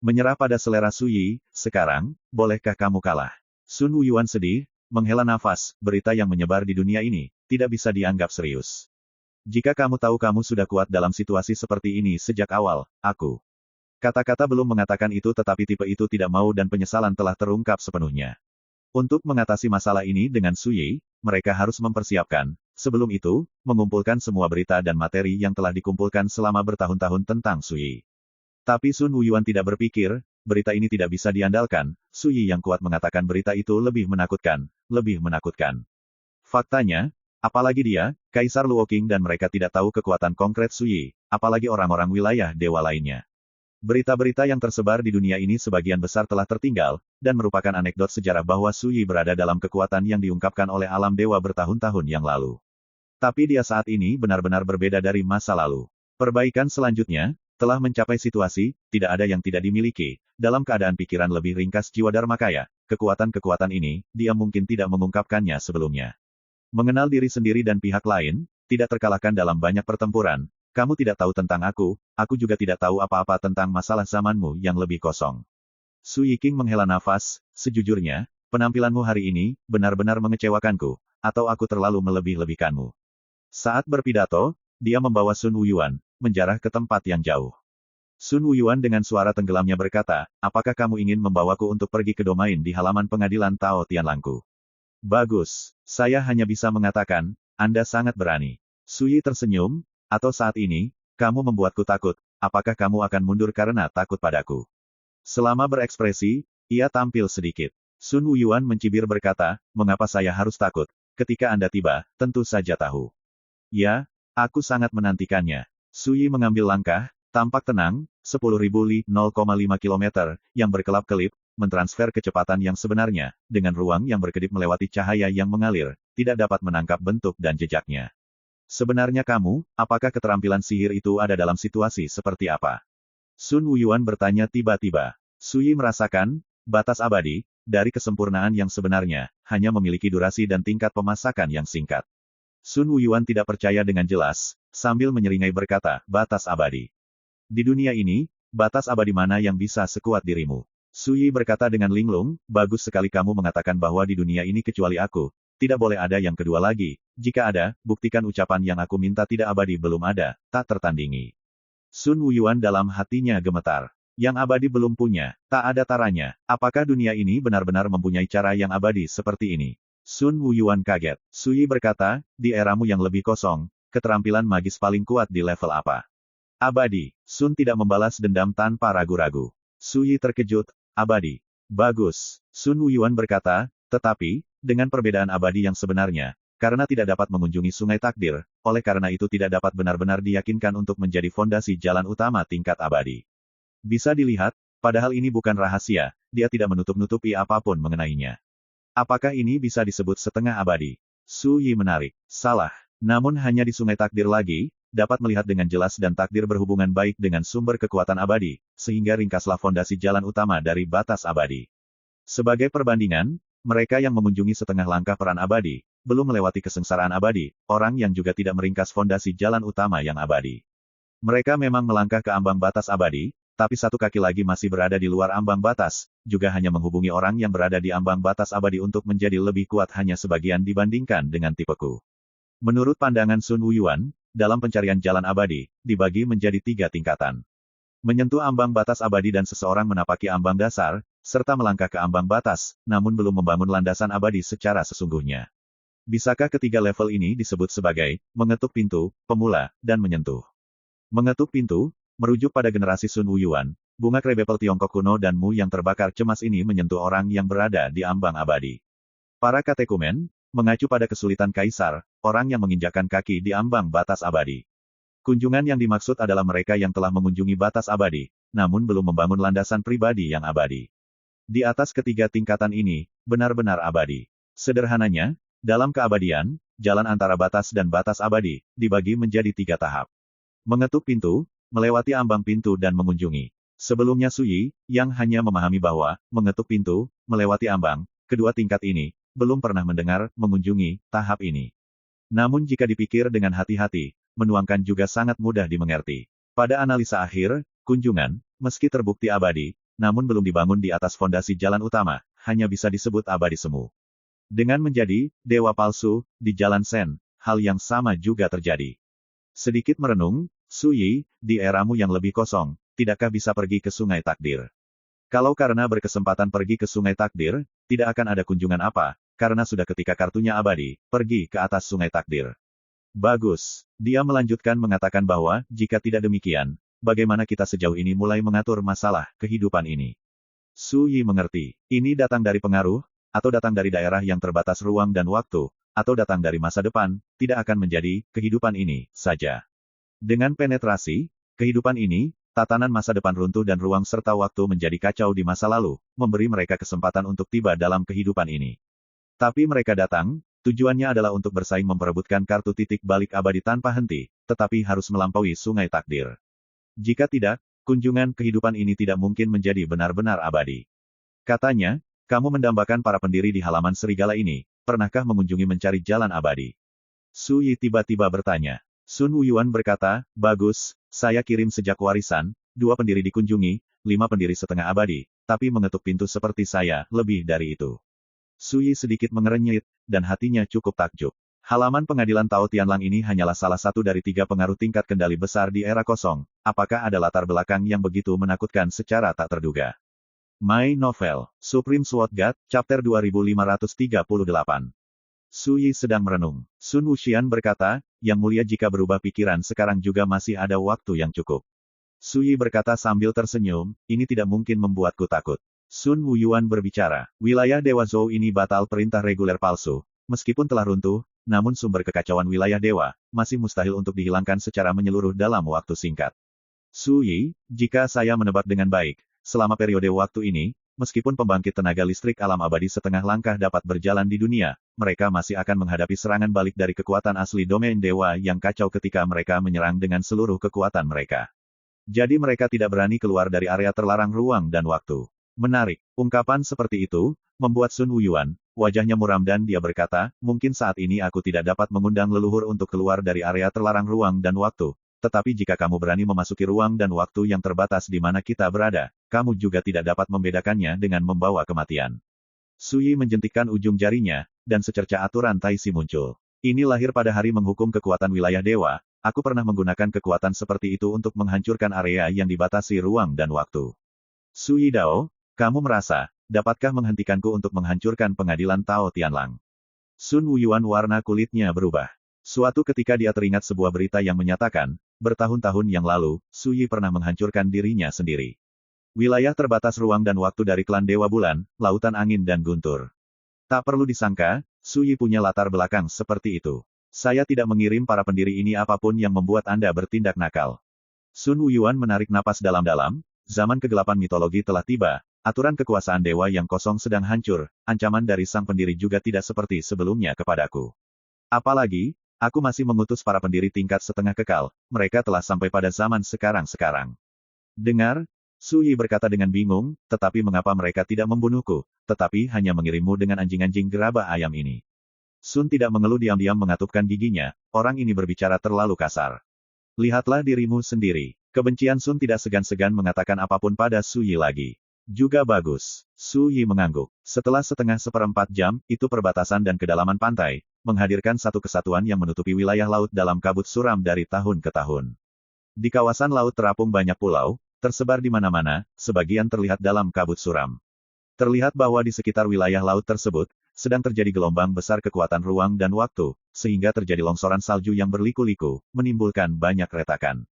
Menyerah pada selera Suyi, sekarang, bolehkah kamu kalah? Sun Wuyuan sedih, menghela nafas, berita yang menyebar di dunia ini, tidak bisa dianggap serius. Jika kamu tahu kamu sudah kuat dalam situasi seperti ini sejak awal, aku. Kata-kata belum mengatakan itu tetapi tipe itu tidak mau dan penyesalan telah terungkap sepenuhnya. Untuk mengatasi masalah ini dengan Suyi, mereka harus mempersiapkan, sebelum itu, mengumpulkan semua berita dan materi yang telah dikumpulkan selama bertahun-tahun tentang Suyi. Tapi Sun Wuyuan tidak berpikir, berita ini tidak bisa diandalkan, Suyi yang kuat mengatakan berita itu lebih menakutkan, lebih menakutkan. Faktanya, apalagi dia, Kaisar Luoking dan mereka tidak tahu kekuatan konkret Suyi, apalagi orang-orang wilayah dewa lainnya. Berita-berita yang tersebar di dunia ini sebagian besar telah tertinggal, dan merupakan anekdot sejarah bahwa Suyi berada dalam kekuatan yang diungkapkan oleh alam dewa bertahun-tahun yang lalu. Tapi dia saat ini benar-benar berbeda dari masa lalu. Perbaikan selanjutnya, telah mencapai situasi, tidak ada yang tidak dimiliki, dalam keadaan pikiran lebih ringkas jiwa Dharmakaya, kekuatan-kekuatan ini, dia mungkin tidak mengungkapkannya sebelumnya. Mengenal diri sendiri dan pihak lain, tidak terkalahkan dalam banyak pertempuran, kamu tidak tahu tentang aku juga tidak tahu apa-apa tentang masalah zamanmu yang lebih kosong. Su Yiking menghela nafas, sejujurnya, penampilanmu hari ini, benar-benar mengecewakanku, atau aku terlalu melebih-lebihkanmu. Saat berpidato, dia membawa Sun Wuyuan, menjarah ke tempat yang jauh. Sun Wuyuan dengan suara tenggelamnya berkata, apakah kamu ingin membawaku untuk pergi ke domain di halaman pengadilan Tao Tianlangku? Bagus, saya hanya bisa mengatakan, Anda sangat berani. Suyi tersenyum, atau saat ini, kamu membuatku takut, apakah kamu akan mundur karena takut padaku? Selama berekspresi, ia tampil sedikit. Sun Wuyuan mencibir berkata, mengapa saya harus takut? Ketika Anda tiba, tentu saja tahu. Ya, aku sangat menantikannya. Suyi mengambil langkah, tampak tenang, 10.000 li, 0,5 km, yang berkelap-kelip, mentransfer kecepatan yang sebenarnya, dengan ruang yang berkedip melewati cahaya yang mengalir, tidak dapat menangkap bentuk dan jejaknya. Sebenarnya kamu, apakah keterampilan sihir itu ada dalam situasi seperti apa? Sun Wuyuan bertanya tiba-tiba. Suyi merasakan, batas abadi, dari kesempurnaan yang sebenarnya, hanya memiliki durasi dan tingkat pemasakan yang singkat. Sun Wuyuan tidak percaya dengan jelas, sambil menyeringai berkata, batas abadi. Di dunia ini, batas abadi mana yang bisa sekuat dirimu? Suyi berkata dengan linglung, bagus sekali kamu mengatakan bahwa di dunia ini kecuali aku, tidak boleh ada yang kedua lagi, jika ada, buktikan ucapan yang aku minta tidak abadi belum ada, tak tertandingi. Sun Wuyuan dalam hatinya gemetar. Yang abadi belum punya, tak ada taranya. Apakah dunia ini benar-benar mempunyai cara yang abadi seperti ini? Sun Wuyuan kaget. Sui berkata, di eramu yang lebih kosong, keterampilan magis paling kuat di level apa? Abadi. Sun tidak membalas dendam tanpa ragu-ragu. Sui terkejut, abadi. Bagus. Sun Wuyuan berkata, tetapi, dengan perbedaan abadi yang sebenarnya, karena tidak dapat mengunjungi sungai takdir, oleh karena itu tidak dapat benar-benar diyakinkan untuk menjadi fondasi jalan utama tingkat abadi. Bisa dilihat, padahal ini bukan rahasia, dia tidak menutup-nutupi apapun mengenainya. Apakah ini bisa disebut setengah abadi? Su Yi menarik. Salah. Namun hanya di sungai takdir lagi, dapat melihat dengan jelas dan takdir berhubungan baik dengan sumber kekuatan abadi, sehingga ringkaslah fondasi jalan utama dari batas abadi. Sebagai perbandingan, mereka yang mengunjungi setengah langkah peran abadi, belum melewati kesengsaraan abadi, orang yang juga tidak meringkas fondasi jalan utama yang abadi. Mereka memang melangkah ke ambang batas abadi, tapi satu kaki lagi masih berada di luar ambang batas, juga hanya menghubungi orang yang berada di ambang batas abadi untuk menjadi lebih kuat hanya sebagian dibandingkan dengan tipeku. Menurut pandangan Sun Wuyuan, dalam pencarian jalan abadi, dibagi menjadi 3 tingkatan. Menyentuh ambang batas abadi dan seseorang menapaki ambang dasar, serta melangkah ke ambang batas, namun belum membangun landasan abadi secara sesungguhnya. Bisakah ketiga level ini disebut sebagai mengetuk pintu, pemula, dan menyentuh? Mengetuk pintu, merujuk pada generasi Sun Wuyuan, bunga krebepel Tiongkok kuno dan mu yang terbakar cemas ini menyentuh orang yang berada di ambang abadi. Para katekumen, mengacu pada kesulitan kaisar, orang yang menginjakkan kaki di ambang batas abadi. Kunjungan yang dimaksud adalah mereka yang telah mengunjungi batas abadi, namun belum membangun landasan pribadi yang abadi. Di atas ketiga tingkatan ini, benar-benar abadi. Sederhananya, dalam keabadian, jalan antara batas dan batas abadi, dibagi menjadi 3 tahap. Mengetuk pintu, melewati ambang pintu dan mengunjungi. Sebelumnya Suyi, yang hanya memahami bahwa, mengetuk pintu, melewati ambang, kedua tingkat ini, belum pernah mendengar, mengunjungi, tahap ini. Namun jika dipikir dengan hati-hati, menuangkan juga sangat mudah dimengerti. Pada analisa akhir, kunjungan, meski terbukti abadi, namun belum dibangun di atas fondasi jalan utama, hanya bisa disebut abadi semu. Dengan menjadi dewa palsu di Jalan Sen, hal yang sama juga terjadi. Sedikit merenung, Suyi, di eramu yang lebih kosong, tidakkah bisa pergi ke sungai takdir? Kalau karena berkesempatan pergi ke sungai takdir, tidak akan ada kunjungan apa, karena sudah ketika kartunya abadi, pergi ke atas sungai takdir. Bagus. Dia melanjutkan mengatakan bahwa, jika tidak demikian, bagaimana kita sejauh ini mulai mengatur masalah kehidupan ini? Suyi mengerti. Ini datang dari pengaruh, atau datang dari daerah yang terbatas ruang dan waktu, atau datang dari masa depan, tidak akan menjadi kehidupan ini saja. Dengan penetrasi, kehidupan ini, tatanan masa depan runtuh dan ruang serta waktu menjadi kacau di masa lalu, memberi mereka kesempatan untuk tiba dalam kehidupan ini. Tapi mereka datang, tujuannya adalah untuk bersaing memperebutkan kartu titik balik abadi tanpa henti, tetapi harus melampaui sungai takdir. Jika tidak, kunjungan kehidupan ini tidak mungkin menjadi benar-benar abadi. Katanya, kamu mendambakan para pendiri di halaman serigala ini, pernahkah mengunjungi mencari jalan abadi? Suyi tiba-tiba bertanya. Sun Wuyuan berkata, bagus, saya kirim sejak warisan, 2 pendiri dikunjungi, 5 pendiri setengah abadi, tapi mengetuk pintu seperti saya, lebih dari itu. Suyi sedikit mengerenyit, dan hatinya cukup takjub. Halaman pengadilan Tao Tianlang ini hanyalah salah satu dari 3 pengaruh tingkat kendali besar di era kosong, apakah ada latar belakang yang begitu menakutkan secara tak terduga? My Novel, Supreme Sword God, Chapter 2538. Suyi sedang merenung. Sun Wuxian berkata, Yang Mulia jika berubah pikiran sekarang juga masih ada waktu yang cukup. Suyi berkata sambil tersenyum, ini tidak mungkin membuatku takut. Sun Wuyuan berbicara, wilayah Dewa Zhou ini batal perintah reguler palsu. Meskipun telah runtuh, namun sumber kekacauan wilayah Dewa, masih mustahil untuk dihilangkan secara menyeluruh dalam waktu singkat. Suyi, jika saya menebak dengan baik, selama periode waktu ini, meskipun pembangkit tenaga listrik alam abadi setengah langkah dapat berjalan di dunia, mereka masih akan menghadapi serangan balik dari kekuatan asli domain dewa yang kacau ketika mereka menyerang dengan seluruh kekuatan mereka. Jadi mereka tidak berani keluar dari area terlarang ruang dan waktu. Menarik. Ungkapan seperti itu, membuat Sun Wuyuan, wajahnya muram dan dia berkata, mungkin saat ini aku tidak dapat mengundang leluhur untuk keluar dari area terlarang ruang dan waktu. Tetapi jika kamu berani memasuki ruang dan waktu yang terbatas di mana kita berada, kamu juga tidak dapat membedakannya dengan membawa kematian. Suyi menjentikkan ujung jarinya, dan secerca aturan Taisi muncul. Ini lahir pada hari menghukum kekuatan wilayah dewa, aku pernah menggunakan kekuatan seperti itu untuk menghancurkan area yang dibatasi ruang dan waktu. Su Yidao, kamu merasa, dapatkah menghentikanku untuk menghancurkan pengadilan Tao Tianlang? Sun Wuyuan warna kulitnya berubah. Suatu ketika dia teringat sebuah berita yang menyatakan, bertahun-tahun yang lalu, Su Yi pernah menghancurkan dirinya sendiri. Wilayah terbatas ruang dan waktu dari klan Dewa Bulan, Lautan Angin dan Guntur. Tak perlu disangka, Su Yi punya latar belakang seperti itu. Saya tidak mengirim para pendiri ini apapun yang membuat Anda bertindak nakal. Sun Wuyuan menarik napas dalam-dalam, zaman kegelapan mitologi telah tiba, aturan kekuasaan dewa yang kosong sedang hancur, ancaman dari sang pendiri juga tidak seperti sebelumnya kepadaku. Apalagi, aku masih mengutus para pendiri tingkat setengah kekal, mereka telah sampai pada zaman sekarang-sekarang. Dengar, Su Yi berkata dengan bingung, tetapi mengapa mereka tidak membunuhku, tetapi hanya mengirimmu dengan anjing-anjing gerabah ayam ini? Sun tidak mengeluh diam-diam mengatupkan giginya, orang ini berbicara terlalu kasar. Lihatlah dirimu sendiri. Kebencian Sun tidak segan-segan mengatakan apapun pada Su Yi lagi. Juga bagus. Su Yi mengangguk. Setelah seperempat jam, itu perbatasan dan kedalaman pantai, menghadirkan satu kesatuan yang menutupi wilayah laut dalam kabut suram dari tahun ke tahun. Di kawasan laut terapung banyak pulau, tersebar di mana-mana, sebagian terlihat dalam kabut suram. Terlihat bahwa di sekitar wilayah laut tersebut, sedang terjadi gelombang besar kekuatan ruang dan waktu, sehingga terjadi longsoran salju yang berliku-liku, menimbulkan banyak retakan.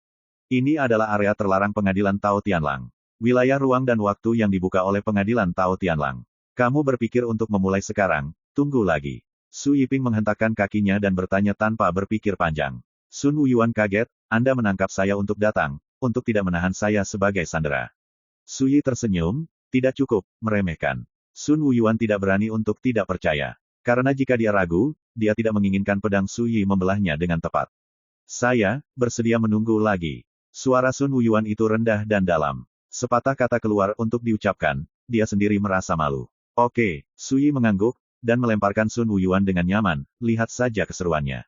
Ini adalah area terlarang pengadilan Tao Tianlang. Wilayah ruang dan waktu yang dibuka oleh pengadilan Tao Tianlang. Kamu berpikir untuk memulai sekarang, tunggu lagi. Su Yiping menghentakkan kakinya dan bertanya tanpa berpikir panjang. Sun Wuyuan kaget, Anda menangkap saya untuk datang, untuk tidak menahan saya sebagai sandera. Su Yi tersenyum, tidak cukup, meremehkan. Sun Wuyuan tidak berani untuk tidak percaya. Karena jika dia ragu, dia tidak menginginkan pedang Su Yi membelahnya dengan tepat. Saya, bersedia menunggu lagi. Suara Sun Wuyuan itu rendah dan dalam. Sepatah kata keluar untuk diucapkan, dia sendiri merasa malu. Oke, Su Yi mengangguk, dan melemparkan Sun Wuyuan dengan nyaman, lihat saja keseruannya.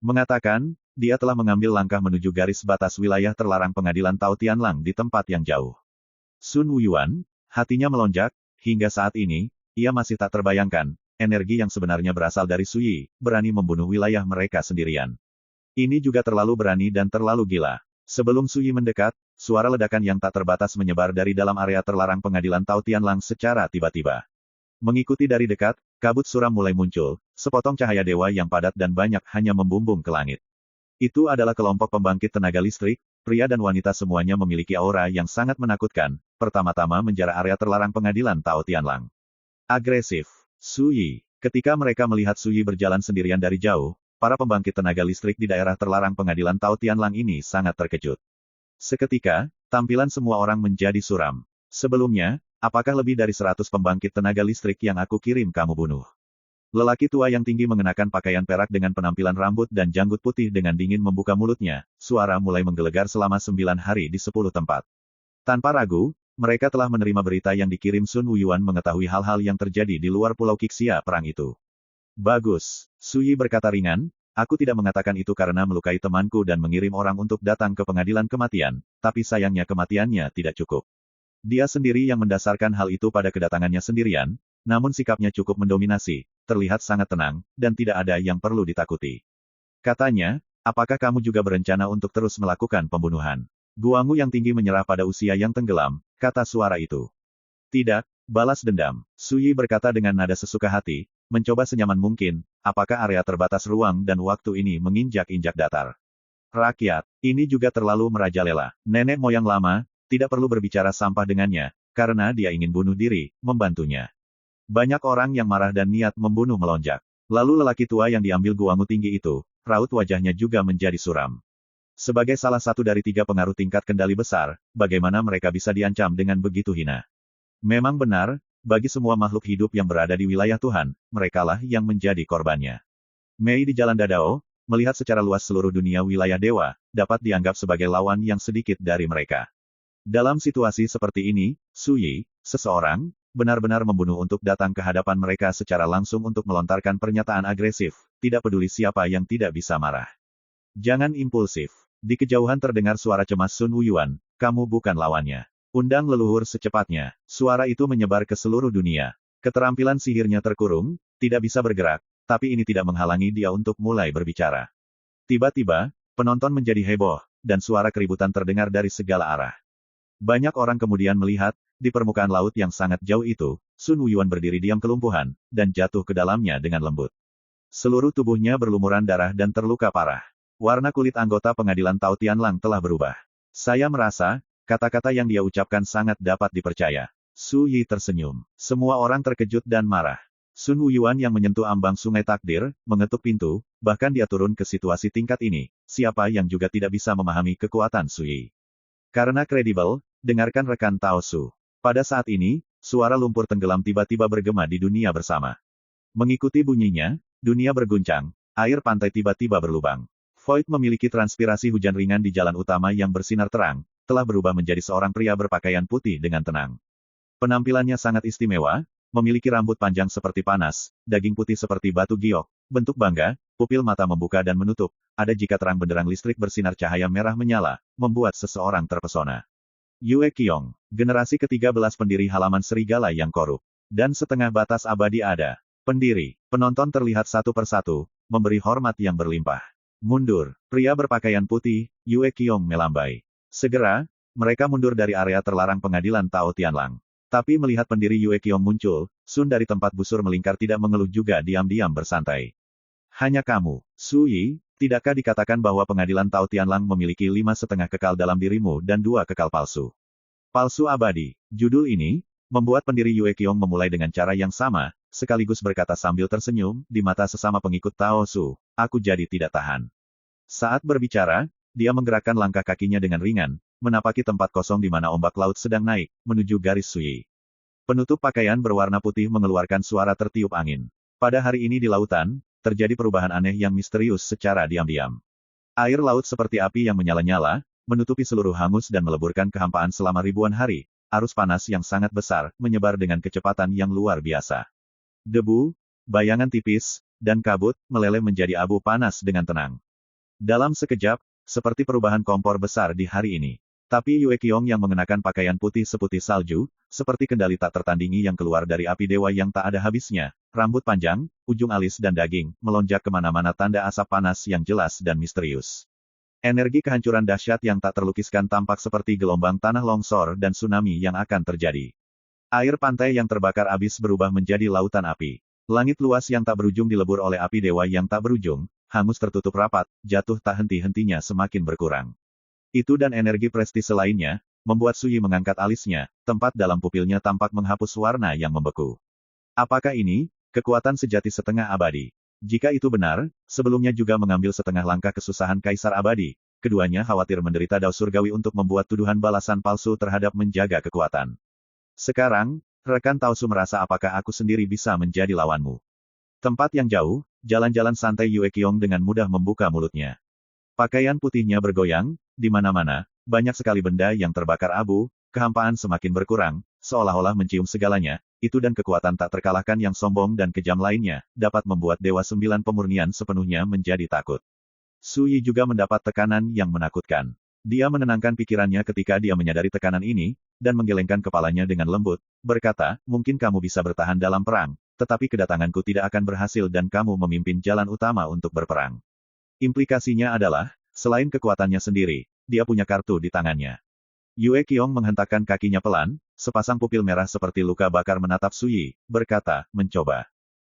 Mengatakan, dia telah mengambil langkah menuju garis batas wilayah terlarang pengadilan Tao Tianlang di tempat yang jauh. Sun Wuyuan, hatinya melonjak, hingga saat ini, ia masih tak terbayangkan, energi yang sebenarnya berasal dari Su Yi, berani membunuh wilayah mereka sendirian. Ini juga terlalu berani dan terlalu gila. Sebelum Su Yi mendekat, suara ledakan yang tak terbatas menyebar dari dalam area terlarang pengadilan Tao Tianlang secara tiba-tiba. Mengikuti dari dekat, kabut suram mulai muncul, sepotong cahaya dewa yang padat dan banyak hanya membumbung ke langit. Itu adalah kelompok pembangkit tenaga listrik, pria dan wanita semuanya memiliki aura yang sangat menakutkan, pertama-tama menjara area terlarang pengadilan Tao Tianlang. Agresif. Su Yi. Ketika mereka melihat Su Yi berjalan sendirian dari jauh, para pembangkit tenaga listrik di daerah terlarang pengadilan Tao Tianlang ini sangat terkejut. Seketika, tampilan semua orang menjadi suram. Sebelumnya, apakah lebih dari 100 pembangkit tenaga listrik yang aku kirim kamu bunuh? Lelaki tua yang tinggi mengenakan pakaian perak dengan penampilan rambut dan janggut putih dengan dingin membuka mulutnya, suara mulai menggelegar selama 9 hari di 10 tempat. Tanpa ragu, mereka telah menerima berita yang dikirim Sun Wuyuan mengetahui hal-hal yang terjadi di luar Pulau Qixia perang itu. Bagus, Su Yi berkata ringan, aku tidak mengatakan itu karena melukai temanku dan mengirim orang untuk datang ke pengadilan kematian, tapi sayangnya kematiannya tidak cukup. Dia sendiri yang mendasarkan hal itu pada kedatangannya sendirian, namun sikapnya cukup mendominasi, terlihat sangat tenang, dan tidak ada yang perlu ditakuti. Katanya, apakah kamu juga berencana untuk terus melakukan pembunuhan? Guangmu yang tinggi menyerah pada usia yang tenggelam, kata suara itu. Tidak, balas dendam. Su Yi berkata dengan nada sesuka hati, mencoba senyaman mungkin, apakah area terbatas ruang dan waktu ini menginjak-injak datar? Rakyat, ini juga terlalu merajalela. Nenek moyang lama, tidak perlu berbicara sampah dengannya, karena dia ingin bunuh diri, membantunya. Banyak orang yang marah dan niat membunuh melonjak. Lalu lelaki tua yang diambil Guangmu tinggi itu, raut wajahnya juga menjadi suram. Sebagai salah satu dari 3 pengaruh tingkat kendali besar, bagaimana mereka bisa diancam dengan begitu hina? Memang benar, bagi semua makhluk hidup yang berada di wilayah Tuhan, merekalah yang menjadi korbannya. Mei di Jalan Dadao, melihat secara luas seluruh dunia wilayah dewa, dapat dianggap sebagai lawan yang sedikit dari mereka. Dalam situasi seperti ini, Su Yi, seseorang, benar-benar membunuh untuk datang ke hadapan mereka secara langsung untuk melontarkan pernyataan agresif, tidak peduli siapa yang tidak bisa marah. Jangan impulsif. Di kejauhan terdengar suara cemas Sun Wuyuan, kamu bukan lawannya. Undang leluhur secepatnya. Suara itu menyebar ke seluruh dunia. Keterampilan sihirnya terkurung, tidak bisa bergerak, tapi ini tidak menghalangi dia untuk mulai berbicara. Tiba-tiba, penonton menjadi heboh, dan suara keributan terdengar dari segala arah. Banyak orang kemudian melihat, di permukaan laut yang sangat jauh itu, Sun Wuyuan berdiri diam kelumpuhan, dan jatuh ke dalamnya dengan lembut. Seluruh tubuhnya berlumuran darah dan terluka parah. Warna kulit anggota pengadilan Tao Tianlang telah berubah. Saya merasa, kata-kata yang dia ucapkan sangat dapat dipercaya. Su Yi tersenyum. Semua orang terkejut dan marah. Sun Wuyuan yang menyentuh ambang sungai takdir, mengetuk pintu, bahkan dia turun ke situasi tingkat ini. Siapa yang juga tidak bisa memahami kekuatan Su Yi. Karena kredibel, dengarkan rekan Tao Su. Pada saat ini, suara lumpur tenggelam tiba-tiba bergema di dunia bersama. Mengikuti bunyinya, dunia berguncang, air pantai tiba-tiba berlubang. Void memiliki transpirasi hujan ringan di jalan utama yang bersinar terang, telah berubah menjadi seorang pria berpakaian putih dengan tenang. Penampilannya sangat istimewa, memiliki rambut panjang seperti panas, daging putih seperti batu giok, bentuk bangga, pupil mata membuka dan menutup, ada jika terang benderang listrik bersinar cahaya merah menyala, membuat seseorang terpesona. Yue Qiong, generasi ke-13 pendiri halaman serigala yang korup. Dan setengah batas abadi ada. Pendiri, penonton terlihat satu persatu, memberi hormat yang berlimpah. Mundur, pria berpakaian putih, Yue Qiong melambai. Segera, mereka mundur dari area terlarang pengadilan Tao Tianlang. Tapi melihat pendiri Yue Qiong muncul, Sun dari tempat busur melingkar tidak mengeluh juga diam-diam bersantai. Hanya kamu, Su Yi, tidakkah dikatakan bahwa pengadilan Tao Tianlang memiliki 5,5 kekal dalam dirimu dan 2 kekal palsu? Palsu abadi. Judul ini, membuat pendiri Yue Qiong memulai dengan cara yang sama, sekaligus berkata sambil tersenyum, di mata sesama pengikut Tao Su, aku jadi tidak tahan. Saat berbicara, dia menggerakkan langkah kakinya dengan ringan, menapaki tempat kosong di mana ombak laut sedang naik, menuju garis Su Yi. Penutup pakaian berwarna putih mengeluarkan suara tertiup angin. Pada hari ini di lautan, terjadi perubahan aneh yang misterius secara diam-diam. Air laut seperti api yang menyala-nyala, menutupi seluruh hangus dan meleburkan kehampaan selama ribuan hari. Arus panas yang sangat besar, menyebar dengan kecepatan yang luar biasa. Debu, bayangan tipis, dan kabut, meleleh menjadi abu panas dengan tenang. Dalam sekejap, seperti perubahan kompor besar di hari ini. Tapi Yue Qiong yang mengenakan pakaian putih seputih salju, seperti kendali tak tertandingi yang keluar dari api dewa yang tak ada habisnya, rambut panjang, ujung alis dan daging, melonjak kemana-mana tanda asap panas yang jelas dan misterius. Energi kehancuran dahsyat yang tak terlukiskan tampak seperti gelombang tanah longsor dan tsunami yang akan terjadi. Air pantai yang terbakar abis berubah menjadi lautan api. Langit luas yang tak berujung dilebur oleh api dewa yang tak berujung, hangus tertutup rapat, jatuh tak henti-hentinya semakin berkurang. Itu dan energi prestise lainnya, membuat Su Yi mengangkat alisnya, tempat dalam pupilnya tampak menghapus warna yang membeku. Apakah ini, kekuatan sejati setengah abadi? Jika itu benar, sebelumnya juga mengambil setengah langkah kesusahan Kaisar Abadi, keduanya khawatir menderita dao surgawi untuk membuat tuduhan balasan palsu terhadap menjaga kekuatan. Sekarang, rekan Tao Su merasa apakah aku sendiri bisa menjadi lawanmu. Tempat yang jauh, jalan-jalan santai Yue Qiong dengan mudah membuka mulutnya. Pakaian putihnya bergoyang, di mana-mana, banyak sekali benda yang terbakar abu, kehampaan semakin berkurang, seolah-olah mencium segalanya, itu dan kekuatan tak terkalahkan yang sombong dan kejam lainnya, dapat membuat Dewa Sembilan Pemurnian sepenuhnya menjadi takut. Su Yi juga mendapat tekanan yang menakutkan. Dia menenangkan pikirannya ketika dia menyadari tekanan ini, dan menggelengkan kepalanya dengan lembut, berkata, mungkin kamu bisa bertahan dalam perang, tetapi kedatanganku tidak akan berhasil dan kamu memimpin jalan utama untuk berperang. Implikasinya adalah, selain kekuatannya sendiri, dia punya kartu di tangannya. Yue Qiong menghentakkan kakinya pelan, sepasang pupil merah seperti luka bakar menatap Su Yi, berkata, mencoba.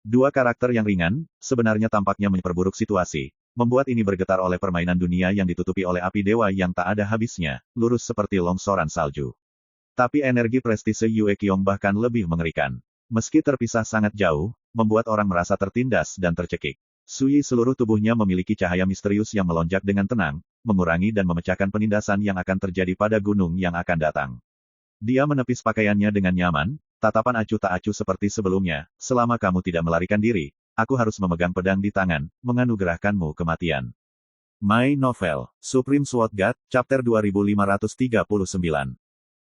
Dua karakter yang ringan, sebenarnya tampaknya memperburuk situasi, membuat ini bergetar oleh permainan dunia yang ditutupi oleh api dewa yang tak ada habisnya, lurus seperti longsoran salju. Tapi energi prestise Yue Qiong bahkan lebih mengerikan. Meski terpisah sangat jauh, membuat orang merasa tertindas dan tercekik. Su Yi seluruh tubuhnya memiliki cahaya misterius yang melonjak dengan tenang, mengurangi dan memecahkan penindasan yang akan terjadi pada gunung yang akan datang. Dia menepis pakaiannya dengan nyaman, tatapan acuh tak acuh seperti sebelumnya, selama kamu tidak melarikan diri, aku harus memegang pedang di tangan, menganugerahkanmu kematian. My Novel, Supreme Sword God, Chapter 2539.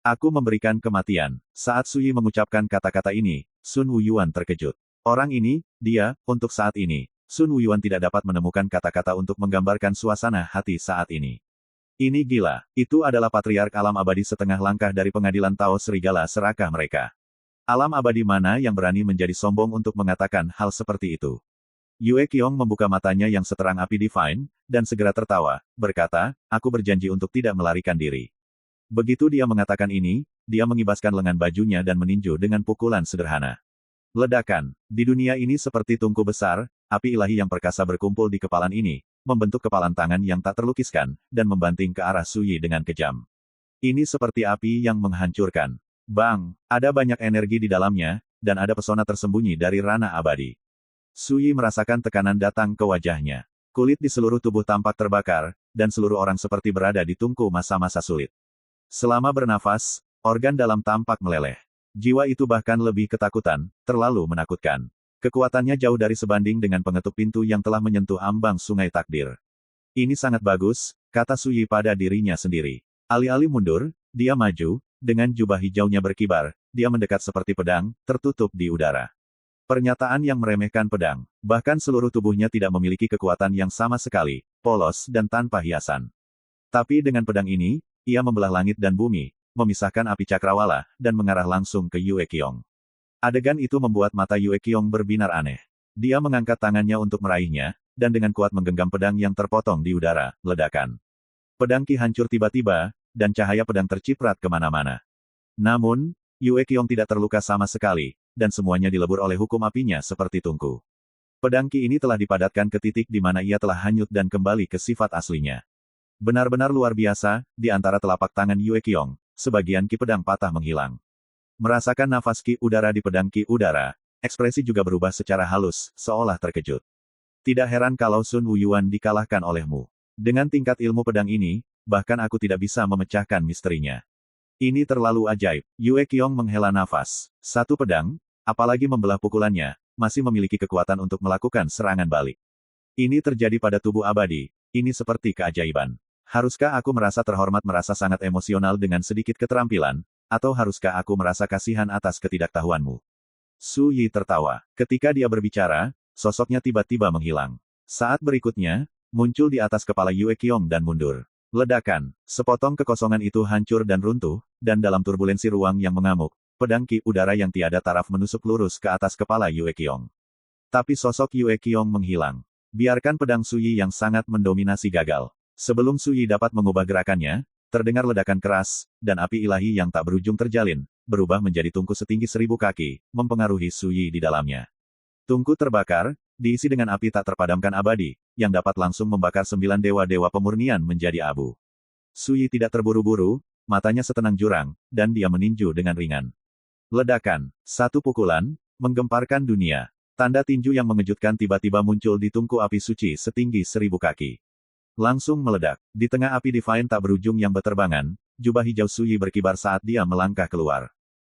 Aku memberikan kematian. Saat Su Yi mengucapkan kata-kata ini, Sun Wuyuan terkejut. Orang ini, dia, untuk saat ini. Sun Wuyuan tidak dapat menemukan kata-kata untuk menggambarkan suasana hati saat ini. Ini gila, itu adalah patriark alam abadi setengah langkah dari pengadilan Tao Serigala serakah mereka. Alam abadi mana yang berani menjadi sombong untuk mengatakan hal seperti itu? Yue Qiong membuka matanya yang seterang api divine, dan segera tertawa, berkata, aku berjanji untuk tidak melarikan diri. Begitu dia mengatakan ini, dia mengibaskan lengan bajunya dan meninju dengan pukulan sederhana. Ledakan. Di dunia ini seperti tungku besar, api ilahi yang perkasa berkumpul di kepalan ini, membentuk kepalan tangan yang tak terlukiskan, dan membanting ke arah Su Yi dengan kejam. Ini seperti api yang menghancurkan. Bang, ada banyak energi di dalamnya, dan ada pesona tersembunyi dari ranah abadi. Su Yi merasakan tekanan datang ke wajahnya. Kulit di seluruh tubuh tampak terbakar, dan seluruh orang seperti berada di tungku masa-masa sulit. Selama bernafas, organ dalam tampak meleleh. Jiwa itu bahkan lebih ketakutan, terlalu menakutkan. Kekuatannya jauh dari sebanding dengan pengetuk pintu yang telah menyentuh ambang sungai takdir. Ini sangat bagus, kata Su Yi pada dirinya sendiri. Alih-alih mundur, dia maju, dengan jubah hijaunya berkibar, dia mendekat seperti pedang, tertutup di udara. Pernyataan yang meremehkan pedang. Bahkan seluruh tubuhnya tidak memiliki kekuatan yang sama sekali, polos dan tanpa hiasan. Tapi dengan pedang ini, ia membelah langit dan bumi, memisahkan api cakrawala, dan mengarah langsung ke Yue Qiong. Adegan itu membuat mata Yue Qiong berbinar aneh. Dia mengangkat tangannya untuk meraihnya, dan dengan kuat menggenggam pedang yang terpotong di udara, ledakan. Pedang Qi hancur tiba-tiba, dan cahaya pedang terciprat kemana-mana. Namun, Yue Qiong tidak terluka sama sekali, dan semuanya dilebur oleh hukum apinya seperti tungku. Pedang Qi ini telah dipadatkan ke titik di mana ia telah hanyut dan kembali ke sifat aslinya. Benar-benar luar biasa, di antara telapak tangan Yue Qiong, sebagian Qi pedang patah menghilang. Merasakan nafas Qi udara di pedang Qi udara, ekspresi juga berubah secara halus, seolah terkejut. Tidak heran kalau Sun Wuyuan dikalahkan olehmu. Dengan tingkat ilmu pedang ini, bahkan aku tidak bisa memecahkan misterinya. Ini terlalu ajaib. Yue Qiong menghela nafas. Satu pedang, apalagi membelah pukulannya, masih memiliki kekuatan untuk melakukan serangan balik. Ini terjadi pada tubuh abadi, ini seperti keajaiban. Haruskah aku merasa terhormat, merasa sangat emosional dengan sedikit keterampilan, atau haruskah aku merasa kasihan atas ketidaktahuanmu? Su Yi tertawa. Ketika dia berbicara, sosoknya tiba-tiba menghilang. Saat berikutnya, muncul di atas kepala Yue Qiong dan mundur. Ledakan. Sepotong kekosongan itu hancur dan runtuh, dan dalam turbulensi ruang yang mengamuk, pedang Qi udara yang tiada taraf menusuk lurus ke atas kepala Yue Qiong. Tapi sosok Yue Qiong menghilang. Biarkan pedang Su Yi yang sangat mendominasi gagal. Sebelum Su Yi dapat mengubah gerakannya, terdengar ledakan keras, dan api ilahi yang tak berujung terjalin, berubah menjadi tungku setinggi 1000 kaki, mempengaruhi Su Yi di dalamnya. Tungku terbakar, diisi dengan api tak terpadamkan abadi, yang dapat langsung membakar 9 dewa-dewa pemurnian menjadi abu. Su Yi tidak terburu-buru, matanya setenang jurang, dan dia meninju dengan ringan. Ledakan. Satu pukulan, menggemparkan dunia. Tanda tinju yang mengejutkan tiba-tiba muncul di tungku api suci setinggi 1000 kaki. Langsung meledak. Di tengah api divine tak berujung yang berterbangan, jubah hijau Su Yi berkibar saat dia melangkah keluar.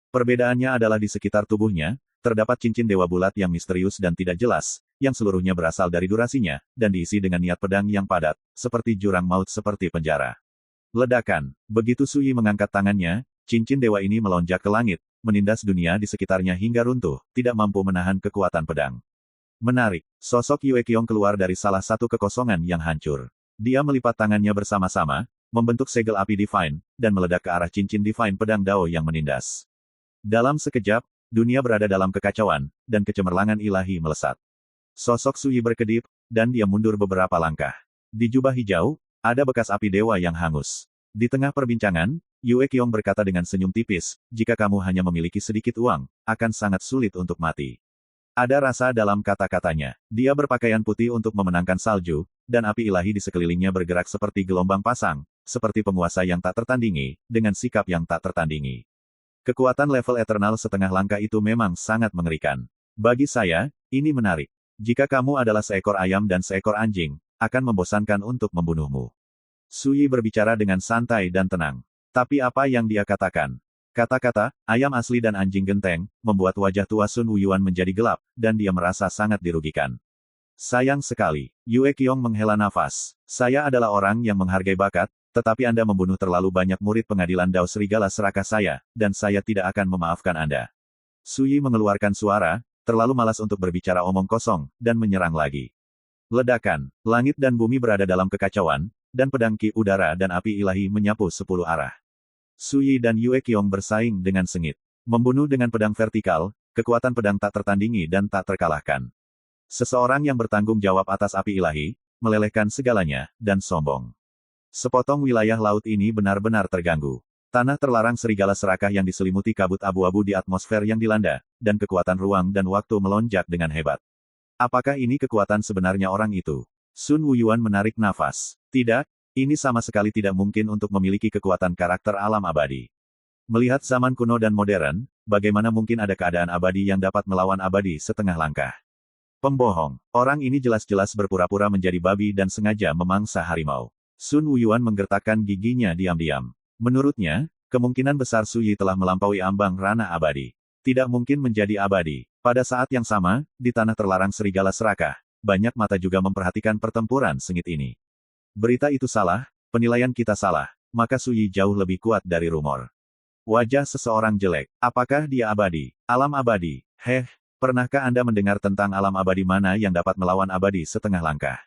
Perbedaannya adalah di sekitar tubuhnya, terdapat cincin dewa bulat yang misterius dan tidak jelas, yang seluruhnya berasal dari durasinya, dan diisi dengan niat pedang yang padat, seperti jurang maut seperti penjara. Ledakan. Begitu Su Yi mengangkat tangannya, cincin dewa ini melonjak ke langit, menindas dunia di sekitarnya hingga runtuh, tidak mampu menahan kekuatan pedang. Menarik. Sosok Yue Qiong keluar dari salah satu kekosongan yang hancur. Dia melipat tangannya bersama-sama, membentuk segel api divine, dan meledak ke arah cincin divine pedang Dao yang menindas. Dalam sekejap, dunia berada dalam kekacauan, dan kecemerlangan ilahi melesat. Sosok Su Yi berkedip, dan dia mundur beberapa langkah. Di jubah hijau, ada bekas api dewa yang hangus. Di tengah perbincangan, Yue Qiong berkata dengan senyum tipis, jika kamu hanya memiliki sedikit uang, akan sangat sulit untuk mati. Ada rasa dalam kata-katanya. Dia berpakaian putih untuk memenangkan salju, dan api ilahi di sekelilingnya bergerak seperti gelombang pasang, seperti penguasa yang tak tertandingi, dengan sikap yang tak tertandingi. Kekuatan level eternal setengah langkah itu memang sangat mengerikan. Bagi saya, ini menarik. Jika kamu adalah seekor ayam dan seekor anjing, akan membosankan untuk membunuhmu. Su Yi berbicara dengan santai dan tenang. Tapi apa yang dia katakan? Kata-kata, ayam asli dan anjing genteng, membuat wajah tua Sun Wuyuan menjadi gelap, dan dia merasa sangat dirugikan. Sayang sekali. Yue Qiong menghela nafas. Saya adalah orang yang menghargai bakat, tetapi Anda membunuh terlalu banyak murid pengadilan Dao Serigala Serakah saya, dan saya tidak akan memaafkan Anda. Su Yi mengeluarkan suara, terlalu malas untuk berbicara omong kosong, dan menyerang lagi. Ledakan. Langit dan bumi berada dalam kekacauan, dan pedang Qi udara dan api ilahi menyapu 10 arah. Su Yi dan Yue Qiong bersaing dengan sengit. Membunuh dengan pedang vertikal, kekuatan pedang tak tertandingi dan tak terkalahkan. Seseorang yang bertanggung jawab atas api ilahi, melelehkan segalanya, dan sombong. Sepotong wilayah laut ini benar-benar terganggu. Tanah terlarang serigala serakah yang diselimuti kabut abu-abu di atmosfer yang dilanda, dan kekuatan ruang dan waktu melonjak dengan hebat. Apakah ini kekuatan sebenarnya orang itu? Sun Wuyuan menarik nafas. Tidak, ini sama sekali tidak mungkin untuk memiliki kekuatan karakter alam abadi. Melihat zaman kuno dan modern, bagaimana mungkin ada keadaan abadi yang dapat melawan abadi setengah langkah? Pembohong. Orang ini jelas-jelas berpura-pura menjadi babi dan sengaja memangsa harimau. Sun Wuyuan menggertakkan giginya diam-diam. Menurutnya, kemungkinan besar Su Yi telah melampaui ambang ranah abadi. Tidak mungkin menjadi abadi. Pada saat yang sama, di tanah terlarang serigala serakah, banyak mata juga memperhatikan pertempuran sengit ini. Berita itu salah, penilaian kita salah, maka Su Yi jauh lebih kuat dari rumor. Wajah seseorang jelek. Apakah dia abadi? Alam abadi. Pernahkah Anda mendengar tentang alam abadi mana yang dapat melawan abadi setengah langkah?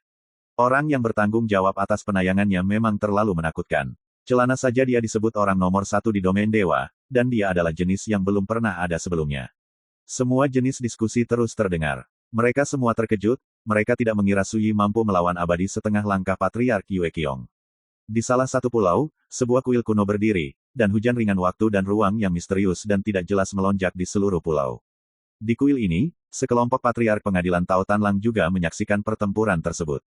Orang yang bertanggung jawab atas penayangannya memang terlalu menakutkan. Celana saja dia disebut orang nomor 1 di domain dewa, dan dia adalah jenis yang belum pernah ada sebelumnya. Semua jenis diskusi terus terdengar. Mereka semua terkejut, mereka tidak mengira Su Yi mampu melawan abadi setengah langkah Patriark Yue Qiong. Di salah satu pulau, sebuah kuil kuno berdiri, dan hujan ringan waktu dan ruang yang misterius dan tidak jelas melonjak di seluruh pulau. Di kuil ini, sekelompok Patriark Pengadilan Tao Tanlang juga menyaksikan pertempuran tersebut.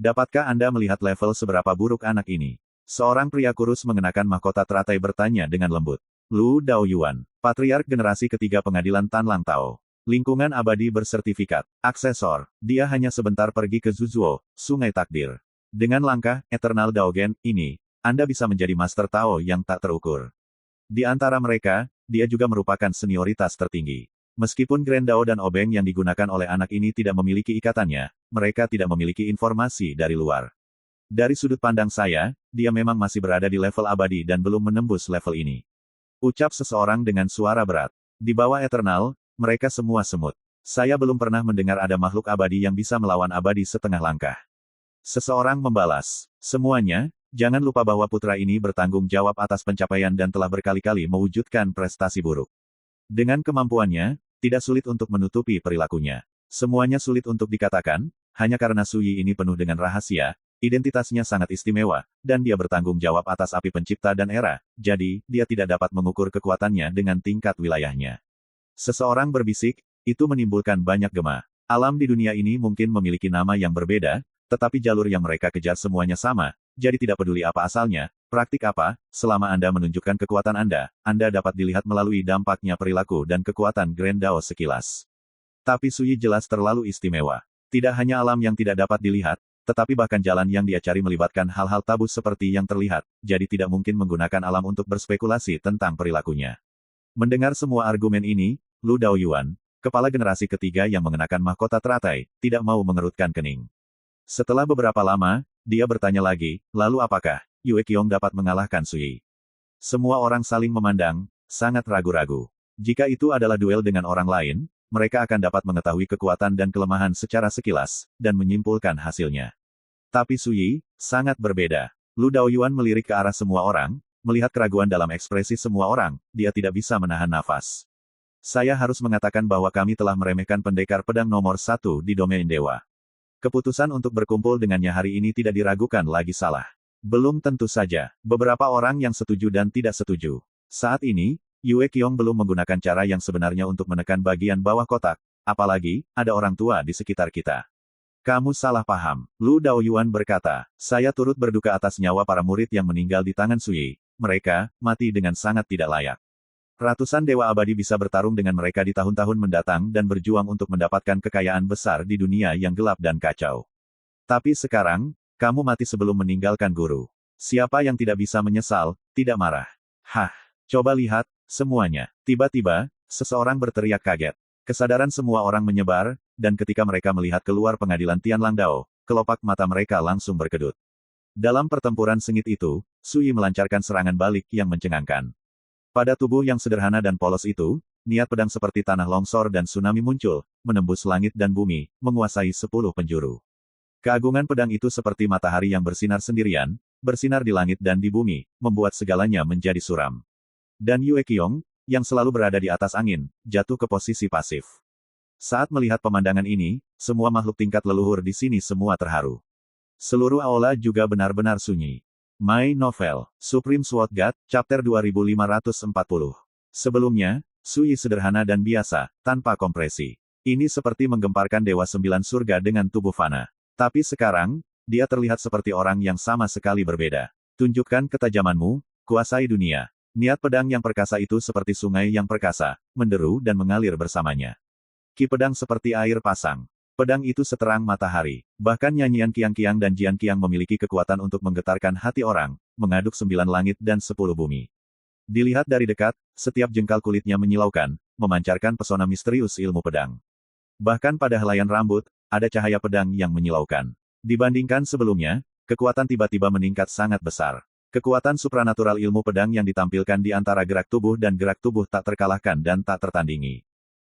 Dapatkah Anda melihat level seberapa buruk anak ini? Seorang pria kurus mengenakan mahkota teratai bertanya dengan lembut. Lu Daoyuan, Patriark generasi ketiga Pengadilan Tanlang Tao. Lingkungan abadi bersertifikat. Aksesor, dia hanya sebentar pergi ke Zuzuo, Sungai Takdir. Dengan langkah Eternal Daogen ini, Anda bisa menjadi Master Tao yang tak terukur. Di antara mereka, dia juga merupakan senioritas tertinggi. Meskipun Grand Dao dan obeng yang digunakan oleh anak ini tidak memiliki ikatannya, mereka tidak memiliki informasi dari luar. Dari sudut pandang saya, dia memang masih berada di level abadi dan belum menembus level ini. Ucap seseorang dengan suara berat. Di bawah Eternal, mereka semua semut. Saya belum pernah mendengar ada makhluk abadi yang bisa melawan abadi setengah langkah. Seseorang membalas. Semuanya, jangan lupa bahwa putra ini bertanggung jawab atas pencapaian dan telah berkali-kali mewujudkan prestasi buruk. Dengan kemampuannya, tidak sulit untuk menutupi perilakunya. Semuanya sulit untuk dikatakan, hanya karena Su Yi ini penuh dengan rahasia, identitasnya sangat istimewa, dan dia bertanggung jawab atas api pencipta dan era, jadi, dia tidak dapat mengukur kekuatannya dengan tingkat wilayahnya. Seseorang berbisik, itu menimbulkan banyak gema. Alam di dunia ini mungkin memiliki nama yang berbeda, tetapi jalur yang mereka kejar semuanya sama, jadi tidak peduli apa asalnya, praktik apa, selama Anda menunjukkan kekuatan Anda dapat dilihat melalui dampaknya perilaku dan kekuatan Grand Dao sekilas. Tapi Su Yi jelas terlalu istimewa. Tidak hanya alam yang tidak dapat dilihat, tetapi bahkan jalan yang dia cari melibatkan hal-hal tabu seperti yang terlihat, jadi tidak mungkin menggunakan alam untuk berspekulasi tentang perilakunya. Mendengar semua argumen ini, Lu Daoyuan, kepala generasi ketiga yang mengenakan mahkota teratai, tidak mau mengerutkan kening. Setelah beberapa lama, dia bertanya lagi, lalu apakah Yue Qiong dapat mengalahkan Su Yi? Semua orang saling memandang, sangat ragu-ragu. Jika itu adalah duel dengan orang lain, mereka akan dapat mengetahui kekuatan dan kelemahan secara sekilas, dan menyimpulkan hasilnya. Tapi Su Yi, sangat berbeda. Lu Daoyuan melirik ke arah semua orang, melihat keraguan dalam ekspresi semua orang, dia tidak bisa menahan nafas. Saya harus mengatakan bahwa kami telah meremehkan pendekar pedang nomor 1 di domain dewa. Keputusan untuk berkumpul dengannya hari ini tidak diragukan lagi salah. Belum tentu saja, beberapa orang yang setuju dan tidak setuju. Saat ini, Yue Qiong belum menggunakan cara yang sebenarnya untuk menekan bagian bawah kotak, apalagi, ada orang tua di sekitar kita. Kamu salah paham, Lu Daoyuan berkata, saya turut berduka atas nyawa para murid yang meninggal di tangan Su Yi. Mereka, mati dengan sangat tidak layak. Ratusan dewa abadi bisa bertarung dengan mereka di tahun-tahun mendatang dan berjuang untuk mendapatkan kekayaan besar di dunia yang gelap dan kacau. Tapi sekarang, kamu mati sebelum meninggalkan guru. Siapa yang tidak bisa menyesal, tidak marah? Coba lihat, semuanya. Tiba-tiba, seseorang berteriak kaget. Kesadaran semua orang menyebar, dan ketika mereka melihat keluar pengadilan Tianlang Dao, kelopak mata mereka langsung berkedut. Dalam pertempuran sengit itu, Su Yi melancarkan serangan balik yang mencengangkan. Pada tubuh yang sederhana dan polos itu, niat pedang seperti tanah longsor dan tsunami muncul, menembus langit dan bumi, menguasai 10 penjuru. Keagungan pedang itu seperti matahari yang bersinar sendirian, bersinar di langit dan di bumi, membuat segalanya menjadi suram. Dan Yue Qiong, yang selalu berada di atas angin, jatuh ke posisi pasif. Saat melihat pemandangan ini, semua makhluk tingkat leluhur di sini semua terharu. Seluruh aula juga benar-benar sunyi. My Novel, Supreme Sword God, Chapter 2540. Sebelumnya, Sui sederhana dan biasa, tanpa kompresi. Ini seperti menggemparkan Dewa Sembilan Surga dengan tubuh fana. Tapi sekarang, dia terlihat seperti orang yang sama sekali berbeda. Tunjukkan ketajamanmu, kuasai dunia. Niat pedang yang perkasa itu seperti sungai yang perkasa, menderu dan mengalir bersamanya. Ki pedang seperti air pasang. Pedang itu seterang matahari. Bahkan nyanyian Kiang-Kiang dan Jian-Kiang memiliki kekuatan untuk menggetarkan hati orang, mengaduk 9 langit dan 10 bumi. Dilihat dari dekat, setiap jengkal kulitnya menyilaukan, memancarkan pesona misterius ilmu pedang. Bahkan pada helaian rambut, ada cahaya pedang yang menyilaukan. Dibandingkan sebelumnya, kekuatan tiba-tiba meningkat sangat besar. Kekuatan supranatural ilmu pedang yang ditampilkan di antara gerak tubuh dan gerak tubuh tak terkalahkan dan tak tertandingi.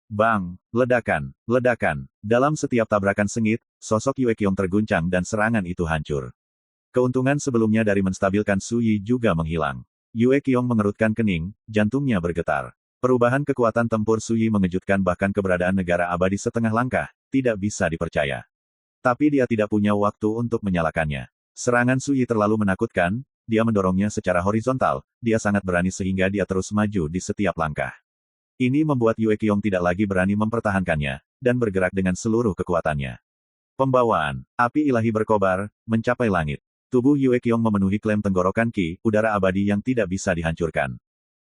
Bang! Ledakan! Ledakan! Dalam setiap tabrakan sengit, sosok Yue Qiong terguncang dan serangan itu hancur. Keuntungan sebelumnya dari menstabilkan Su Yi juga menghilang. Yue Qiong mengerutkan kening, jantungnya bergetar. Perubahan kekuatan tempur Su Yi mengejutkan, bahkan keberadaan negara abadi setengah langkah, tidak bisa dipercaya. Tapi dia tidak punya waktu untuk menyalakannya. Serangan Su Yi terlalu menakutkan, dia mendorongnya secara horizontal, dia sangat berani sehingga dia terus maju di setiap langkah. Ini membuat Yue Qiong tidak lagi berani mempertahankannya, dan bergerak dengan seluruh kekuatannya. Pembawaan, api ilahi berkobar, mencapai langit. Tubuh Yue Qiong memenuhi klaim tenggorokan Ki, udara abadi yang tidak bisa dihancurkan.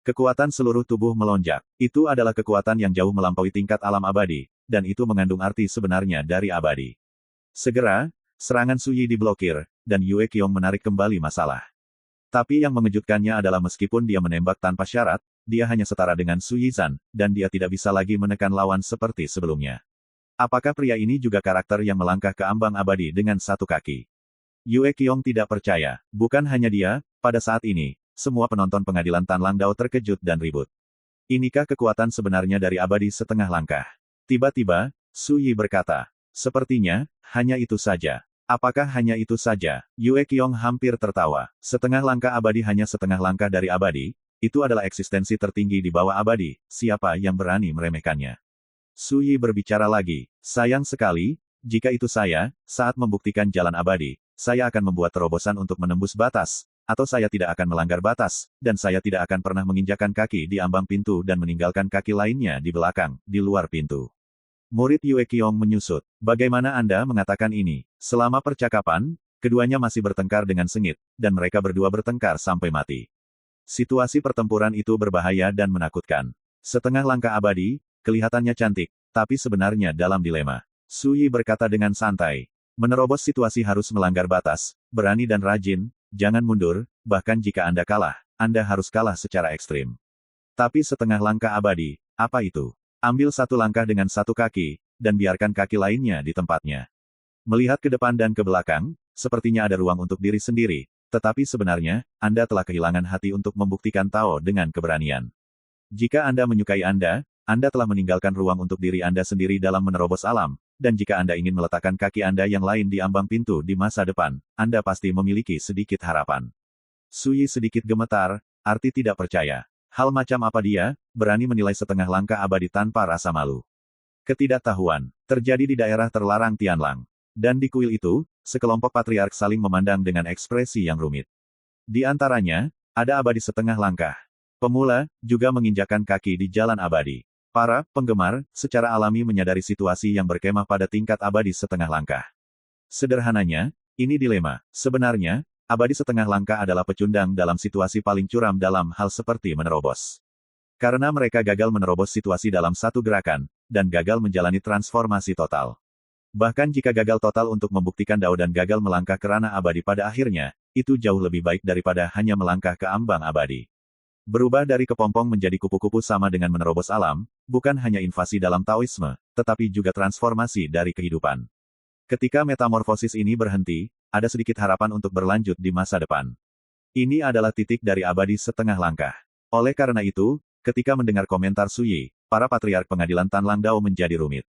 Kekuatan seluruh tubuh melonjak. Itu adalah kekuatan yang jauh melampaui tingkat alam abadi, dan itu mengandung arti sebenarnya dari abadi. Segera, serangan Su Yi diblokir, dan Yue Qiong menarik kembali masalah. Tapi yang mengejutkannya adalah meskipun dia menembak tanpa syarat, dia hanya setara dengan Su Yizhan, dan dia tidak bisa lagi menekan lawan seperti sebelumnya. Apakah pria ini juga karakter yang melangkah ke ambang abadi dengan satu kaki? Yue Qiong tidak percaya. Bukan hanya dia, pada saat ini, semua penonton pengadilan Tan Lang Dao terkejut dan ribut. Inikah kekuatan sebenarnya dari abadi setengah langkah? Tiba-tiba, Su Yi berkata, sepertinya, hanya itu saja. Apakah hanya itu saja? Yue Qiong hampir tertawa. Setengah langkah abadi hanya setengah langkah dari abadi, itu adalah eksistensi tertinggi di bawah abadi, siapa yang berani meremehkannya? Su Yi berbicara lagi, sayang sekali, jika itu saya, saat membuktikan jalan abadi, saya akan membuat terobosan untuk menembus batas, atau saya tidak akan melanggar batas, dan saya tidak akan pernah menginjakan kaki di ambang pintu dan meninggalkan kaki lainnya di belakang, di luar pintu. Murid Yue Qiong menyusut. Bagaimana Anda mengatakan ini? Selama percakapan, keduanya masih bertengkar dengan sengit, dan mereka berdua bertengkar sampai mati. Situasi pertempuran itu berbahaya dan menakutkan. Setengah langkah abadi, kelihatannya cantik, tapi sebenarnya dalam dilema. Su Yi berkata dengan santai. Menerobos situasi harus melanggar batas, berani dan rajin, jangan mundur, bahkan jika Anda kalah, Anda harus kalah secara ekstrim. Tapi setengah langkah abadi, apa itu? Ambil satu langkah dengan satu kaki, dan biarkan kaki lainnya di tempatnya. Melihat ke depan dan ke belakang, sepertinya ada ruang untuk diri sendiri, tetapi sebenarnya, Anda telah kehilangan hati untuk membuktikan Tao dengan keberanian. Jika Anda menyukai Anda telah meninggalkan ruang untuk diri Anda sendiri dalam menerobos alam, dan jika Anda ingin meletakkan kaki Anda yang lain di ambang pintu di masa depan, Anda pasti memiliki sedikit harapan. Su Yi sedikit gemetar, arti tidak percaya. Hal macam apa dia, berani menilai setengah langkah abadi tanpa rasa malu. Ketidaktahuan, terjadi di daerah terlarang Tianlang. Dan di kuil itu, sekelompok patriark saling memandang dengan ekspresi yang rumit. Di antaranya, ada abadi setengah langkah. Pemula, juga menginjakan kaki di jalan abadi. Para penggemar, secara alami menyadari situasi yang berkemah pada tingkat abadi setengah langkah. Sederhananya, ini dilema. Sebenarnya, abadi setengah langkah adalah pecundang dalam situasi paling curam dalam hal seperti menerobos. Karena mereka gagal menerobos situasi dalam satu gerakan, dan gagal menjalani transformasi total. Bahkan jika gagal total untuk membuktikan Dao dan gagal melangkah ke ranah abadi pada akhirnya, itu jauh lebih baik daripada hanya melangkah ke ambang abadi. Berubah dari kepompong menjadi kupu-kupu sama dengan menerobos alam, bukan hanya invasi dalam Taoisme, tetapi juga transformasi dari kehidupan. Ketika metamorfosis ini berhenti, ada sedikit harapan untuk berlanjut di masa depan. Ini adalah titik dari abadi setengah langkah. Oleh karena itu, ketika mendengar komentar Su Yi, para patriark pengadilan Tan Lang Dao menjadi rumit.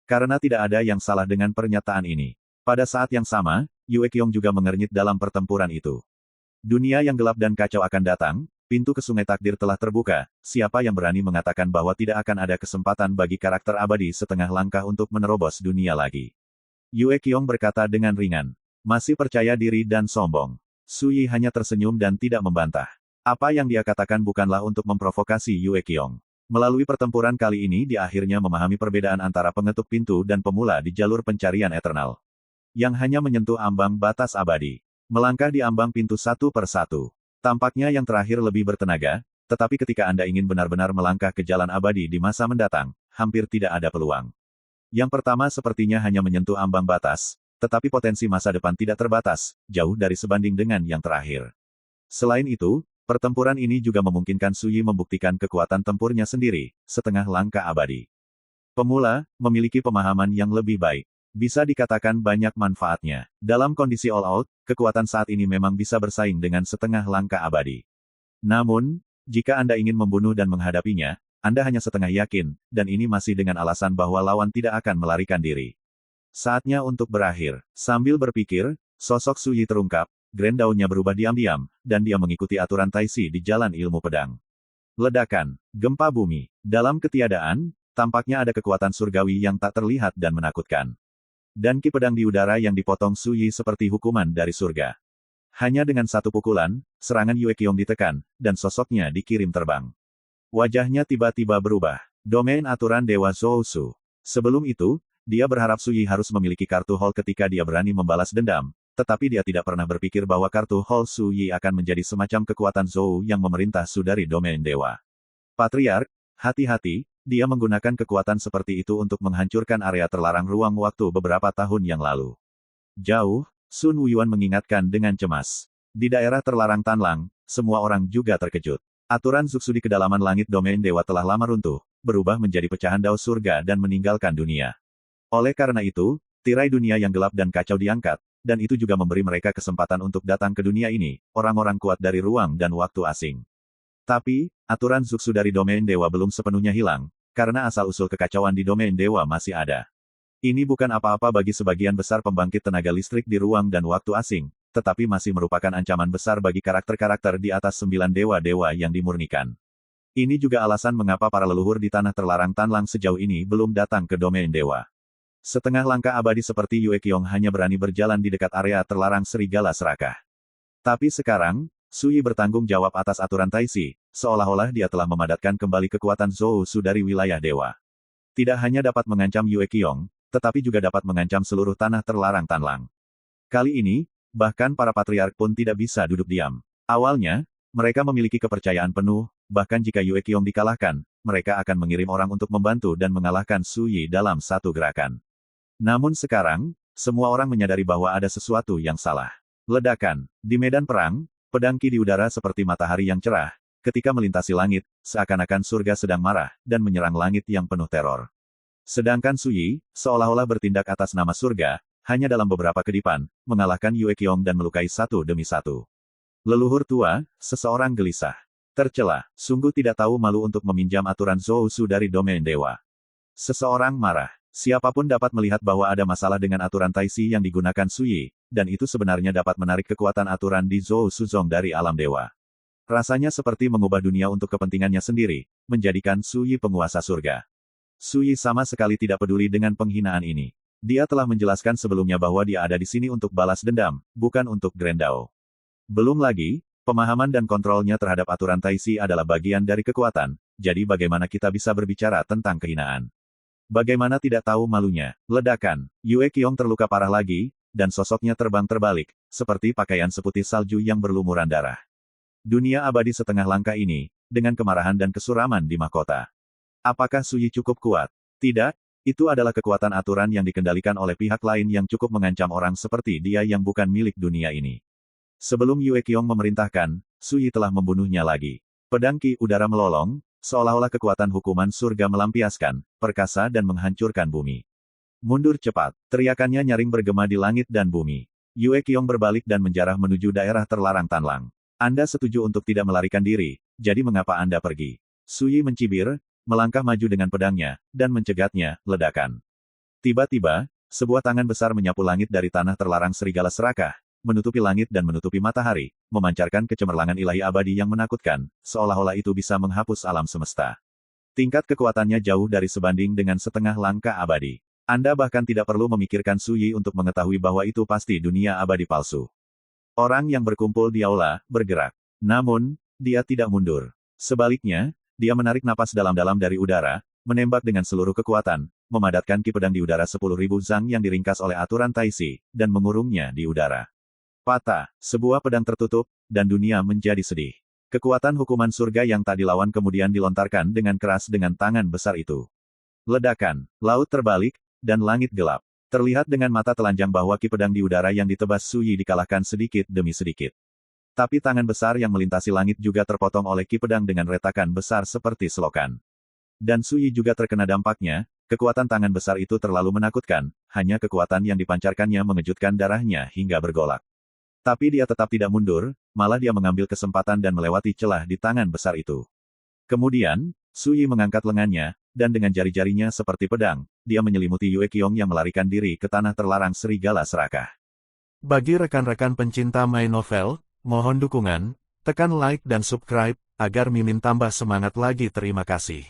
Karena tidak ada yang salah dengan pernyataan ini. Pada saat yang sama, Yue Qiong juga mengernyit dalam pertempuran itu. Dunia yang gelap dan kacau akan datang, pintu ke sungai takdir telah terbuka, siapa yang berani mengatakan bahwa tidak akan ada kesempatan bagi karakter abadi setengah langkah untuk menerobos dunia lagi? Yue Qiong berkata dengan ringan. Masih percaya diri dan sombong. Su Yi hanya tersenyum dan tidak membantah. Apa yang dia katakan bukanlah untuk memprovokasi Yue Qiong. Melalui pertempuran kali ini dia akhirnya memahami perbedaan antara pengetuk pintu dan pemula di jalur pencarian eternal. Yang hanya menyentuh ambang batas abadi. Melangkah di ambang pintu satu per satu. Tampaknya yang terakhir lebih bertenaga, tetapi ketika Anda ingin benar-benar melangkah ke jalan abadi di masa mendatang, hampir tidak ada peluang. Yang pertama sepertinya hanya menyentuh ambang batas, tetapi potensi masa depan tidak terbatas, jauh dari sebanding dengan yang terakhir. Selain itu, pertempuran ini juga memungkinkan Su Yi membuktikan kekuatan tempurnya sendiri, setengah langkah abadi. Pemula, memiliki pemahaman yang lebih baik. Bisa dikatakan banyak manfaatnya. Dalam kondisi all-out, kekuatan saat ini memang bisa bersaing dengan setengah langkah abadi. Namun, jika Anda ingin membunuh dan menghadapinya, Anda hanya setengah yakin, dan ini masih dengan alasan bahwa lawan tidak akan melarikan diri. Saatnya untuk berakhir. Sambil berpikir, sosok Su Yi terungkap, Grand Daunnya berubah diam-diam, dan dia mengikuti aturan Taisi di jalan ilmu pedang. Ledakan, gempa bumi. Dalam ketiadaan, tampaknya ada kekuatan surgawi yang tak terlihat dan menakutkan. Dan ki pedang di udara yang dipotong Su Yi seperti hukuman dari surga. Hanya dengan satu pukulan, serangan Yue Qiong ditekan, dan sosoknya dikirim terbang. Wajahnya tiba-tiba berubah. Domain aturan Dewa Zhou. Sebelum itu, dia berharap Su Yi harus memiliki kartu Hall ketika dia berani membalas dendam, tetapi dia tidak pernah berpikir bahwa kartu Hall Su Yi akan menjadi semacam kekuatan Zhou yang memerintah Su dari domain dewa. Patriark, hati-hati, dia menggunakan kekuatan seperti itu untuk menghancurkan area terlarang ruang waktu beberapa tahun yang lalu. Jauh, Sun Wuyuan mengingatkan dengan cemas. Di daerah terlarang Tanlang, semua orang juga terkejut. Aturan Zuxu di kedalaman langit domain dewa telah lama runtuh, berubah menjadi pecahan dao surga dan meninggalkan dunia. Oleh karena itu, tirai dunia yang gelap dan kacau diangkat, dan itu juga memberi mereka kesempatan untuk datang ke dunia ini, orang-orang kuat dari ruang dan waktu asing. Tapi, aturan Zuxu dari domain dewa belum sepenuhnya hilang, karena asal-usul kekacauan di domain dewa masih ada. Ini bukan apa-apa bagi sebagian besar pembangkit tenaga listrik di ruang dan waktu asing, tetapi masih merupakan ancaman besar bagi karakter-karakter di atas 9 dewa-dewa yang dimurnikan. Ini juga alasan mengapa para leluhur di tanah terlarang Tanlang sejauh ini belum datang ke domain dewa. Setengah langkah abadi seperti Yue Qiong hanya berani berjalan di dekat area terlarang serigala serakah. Tapi sekarang, Su Yi bertanggung jawab atas aturan Taisi, seolah-olah dia telah memadatkan kembali kekuatan Zhou Su dari wilayah dewa. Tidak hanya dapat mengancam Yue Qiong, tetapi juga dapat mengancam seluruh tanah terlarang Tanlang. Kali ini, bahkan para patriark pun tidak bisa duduk diam. Awalnya, mereka memiliki kepercayaan penuh, bahkan jika Yue Qiong dikalahkan, mereka akan mengirim orang untuk membantu dan mengalahkan Su Yi dalam satu gerakan. Namun sekarang, semua orang menyadari bahwa ada sesuatu yang salah. Ledakan. Di medan perang, pedang ki di udara seperti matahari yang cerah, ketika melintasi langit, seakan-akan surga sedang marah, dan menyerang langit yang penuh teror. Sedangkan Su Yi, seolah-olah bertindak atas nama surga, hanya dalam beberapa kedipan, mengalahkan Yue Qiong dan melukai satu demi satu. Leluhur tua, seseorang gelisah. Tercela, sungguh tidak tahu malu untuk meminjam aturan Zhou Su dari domain dewa. Seseorang marah. Siapapun dapat melihat bahwa ada masalah dengan aturan Taisi yang digunakan Su Yi, dan itu sebenarnya dapat menarik kekuatan aturan di Zhou Suzong dari alam dewa. Rasanya seperti mengubah dunia untuk kepentingannya sendiri, menjadikan Su Yi penguasa surga. Su Yi sama sekali tidak peduli dengan penghinaan ini. Dia telah menjelaskan sebelumnya bahwa dia ada di sini untuk balas dendam, bukan untuk Grand Dao. Belum lagi, pemahaman dan kontrolnya terhadap aturan Taisi adalah bagian dari kekuatan, jadi bagaimana kita bisa berbicara tentang kehinaan? Bagaimana tidak tahu malunya? Ledakan. Yue Qiong terluka parah lagi, dan sosoknya terbang terbalik, seperti pakaian seputih salju yang berlumuran darah. Dunia abadi setengah langkah ini, dengan kemarahan dan kesuraman di mahkota. Apakah Su Yi cukup kuat? Tidak, itu adalah kekuatan aturan yang dikendalikan oleh pihak lain yang cukup mengancam orang seperti dia yang bukan milik dunia ini. Sebelum Yue Qiong memerintahkan, Su Yi telah membunuhnya lagi. Pedang ki udara melolong, seolah-olah kekuatan hukuman surga melampiaskan, perkasa dan menghancurkan bumi. Mundur cepat, teriakannya nyaring bergema di langit dan bumi. Yue Qiong berbalik dan menjarah menuju daerah terlarang Tanlang. Anda setuju untuk tidak melarikan diri, jadi mengapa Anda pergi? Su Yi mencibir, melangkah maju dengan pedangnya, dan mencegatnya, ledakan. Tiba-tiba, sebuah tangan besar menyapu langit dari tanah terlarang serigala serakah, menutupi langit dan menutupi matahari, memancarkan kecemerlangan ilahi abadi yang menakutkan, seolah-olah itu bisa menghapus alam semesta. Tingkat kekuatannya jauh dari sebanding dengan setengah langkah abadi. Anda bahkan tidak perlu memikirkan Su Yi untuk mengetahui bahwa itu pasti dunia abadi palsu. Orang yang berkumpul di aula bergerak. Namun, dia tidak mundur. Sebaliknya, dia menarik napas dalam-dalam dari udara, menembak dengan seluruh kekuatan, memadatkan ki pedang di udara 10.000 zang yang diringkas oleh aturan Taisi, dan mengurungnya di udara. Patah, sebuah pedang tertutup, dan dunia menjadi sedih. Kekuatan hukuman surga yang tak dilawan kemudian dilontarkan dengan keras dengan tangan besar itu. Ledakan, laut terbalik, dan langit gelap. Terlihat dengan mata telanjang bahwa ki pedang di udara yang ditebas Suyi dikalahkan sedikit demi sedikit. Tapi tangan besar yang melintasi langit juga terpotong oleh ki pedang dengan retakan besar seperti selokan. Dan Suyi juga terkena dampaknya, kekuatan tangan besar itu terlalu menakutkan, hanya kekuatan yang dipancarkannya mengejutkan darahnya hingga bergolak. Tapi dia tetap tidak mundur, malah dia mengambil kesempatan dan melewati celah di tangan besar itu. Kemudian, Suyi mengangkat lengannya, dan dengan jari-jarinya seperti pedang, dia menyelimuti Yue Qiong yang melarikan diri ke tanah terlarang serigala serakah. Bagi rekan-rekan pencinta My Novel, mohon dukungan, tekan like dan subscribe, agar Mimin tambah semangat lagi. Terima kasih.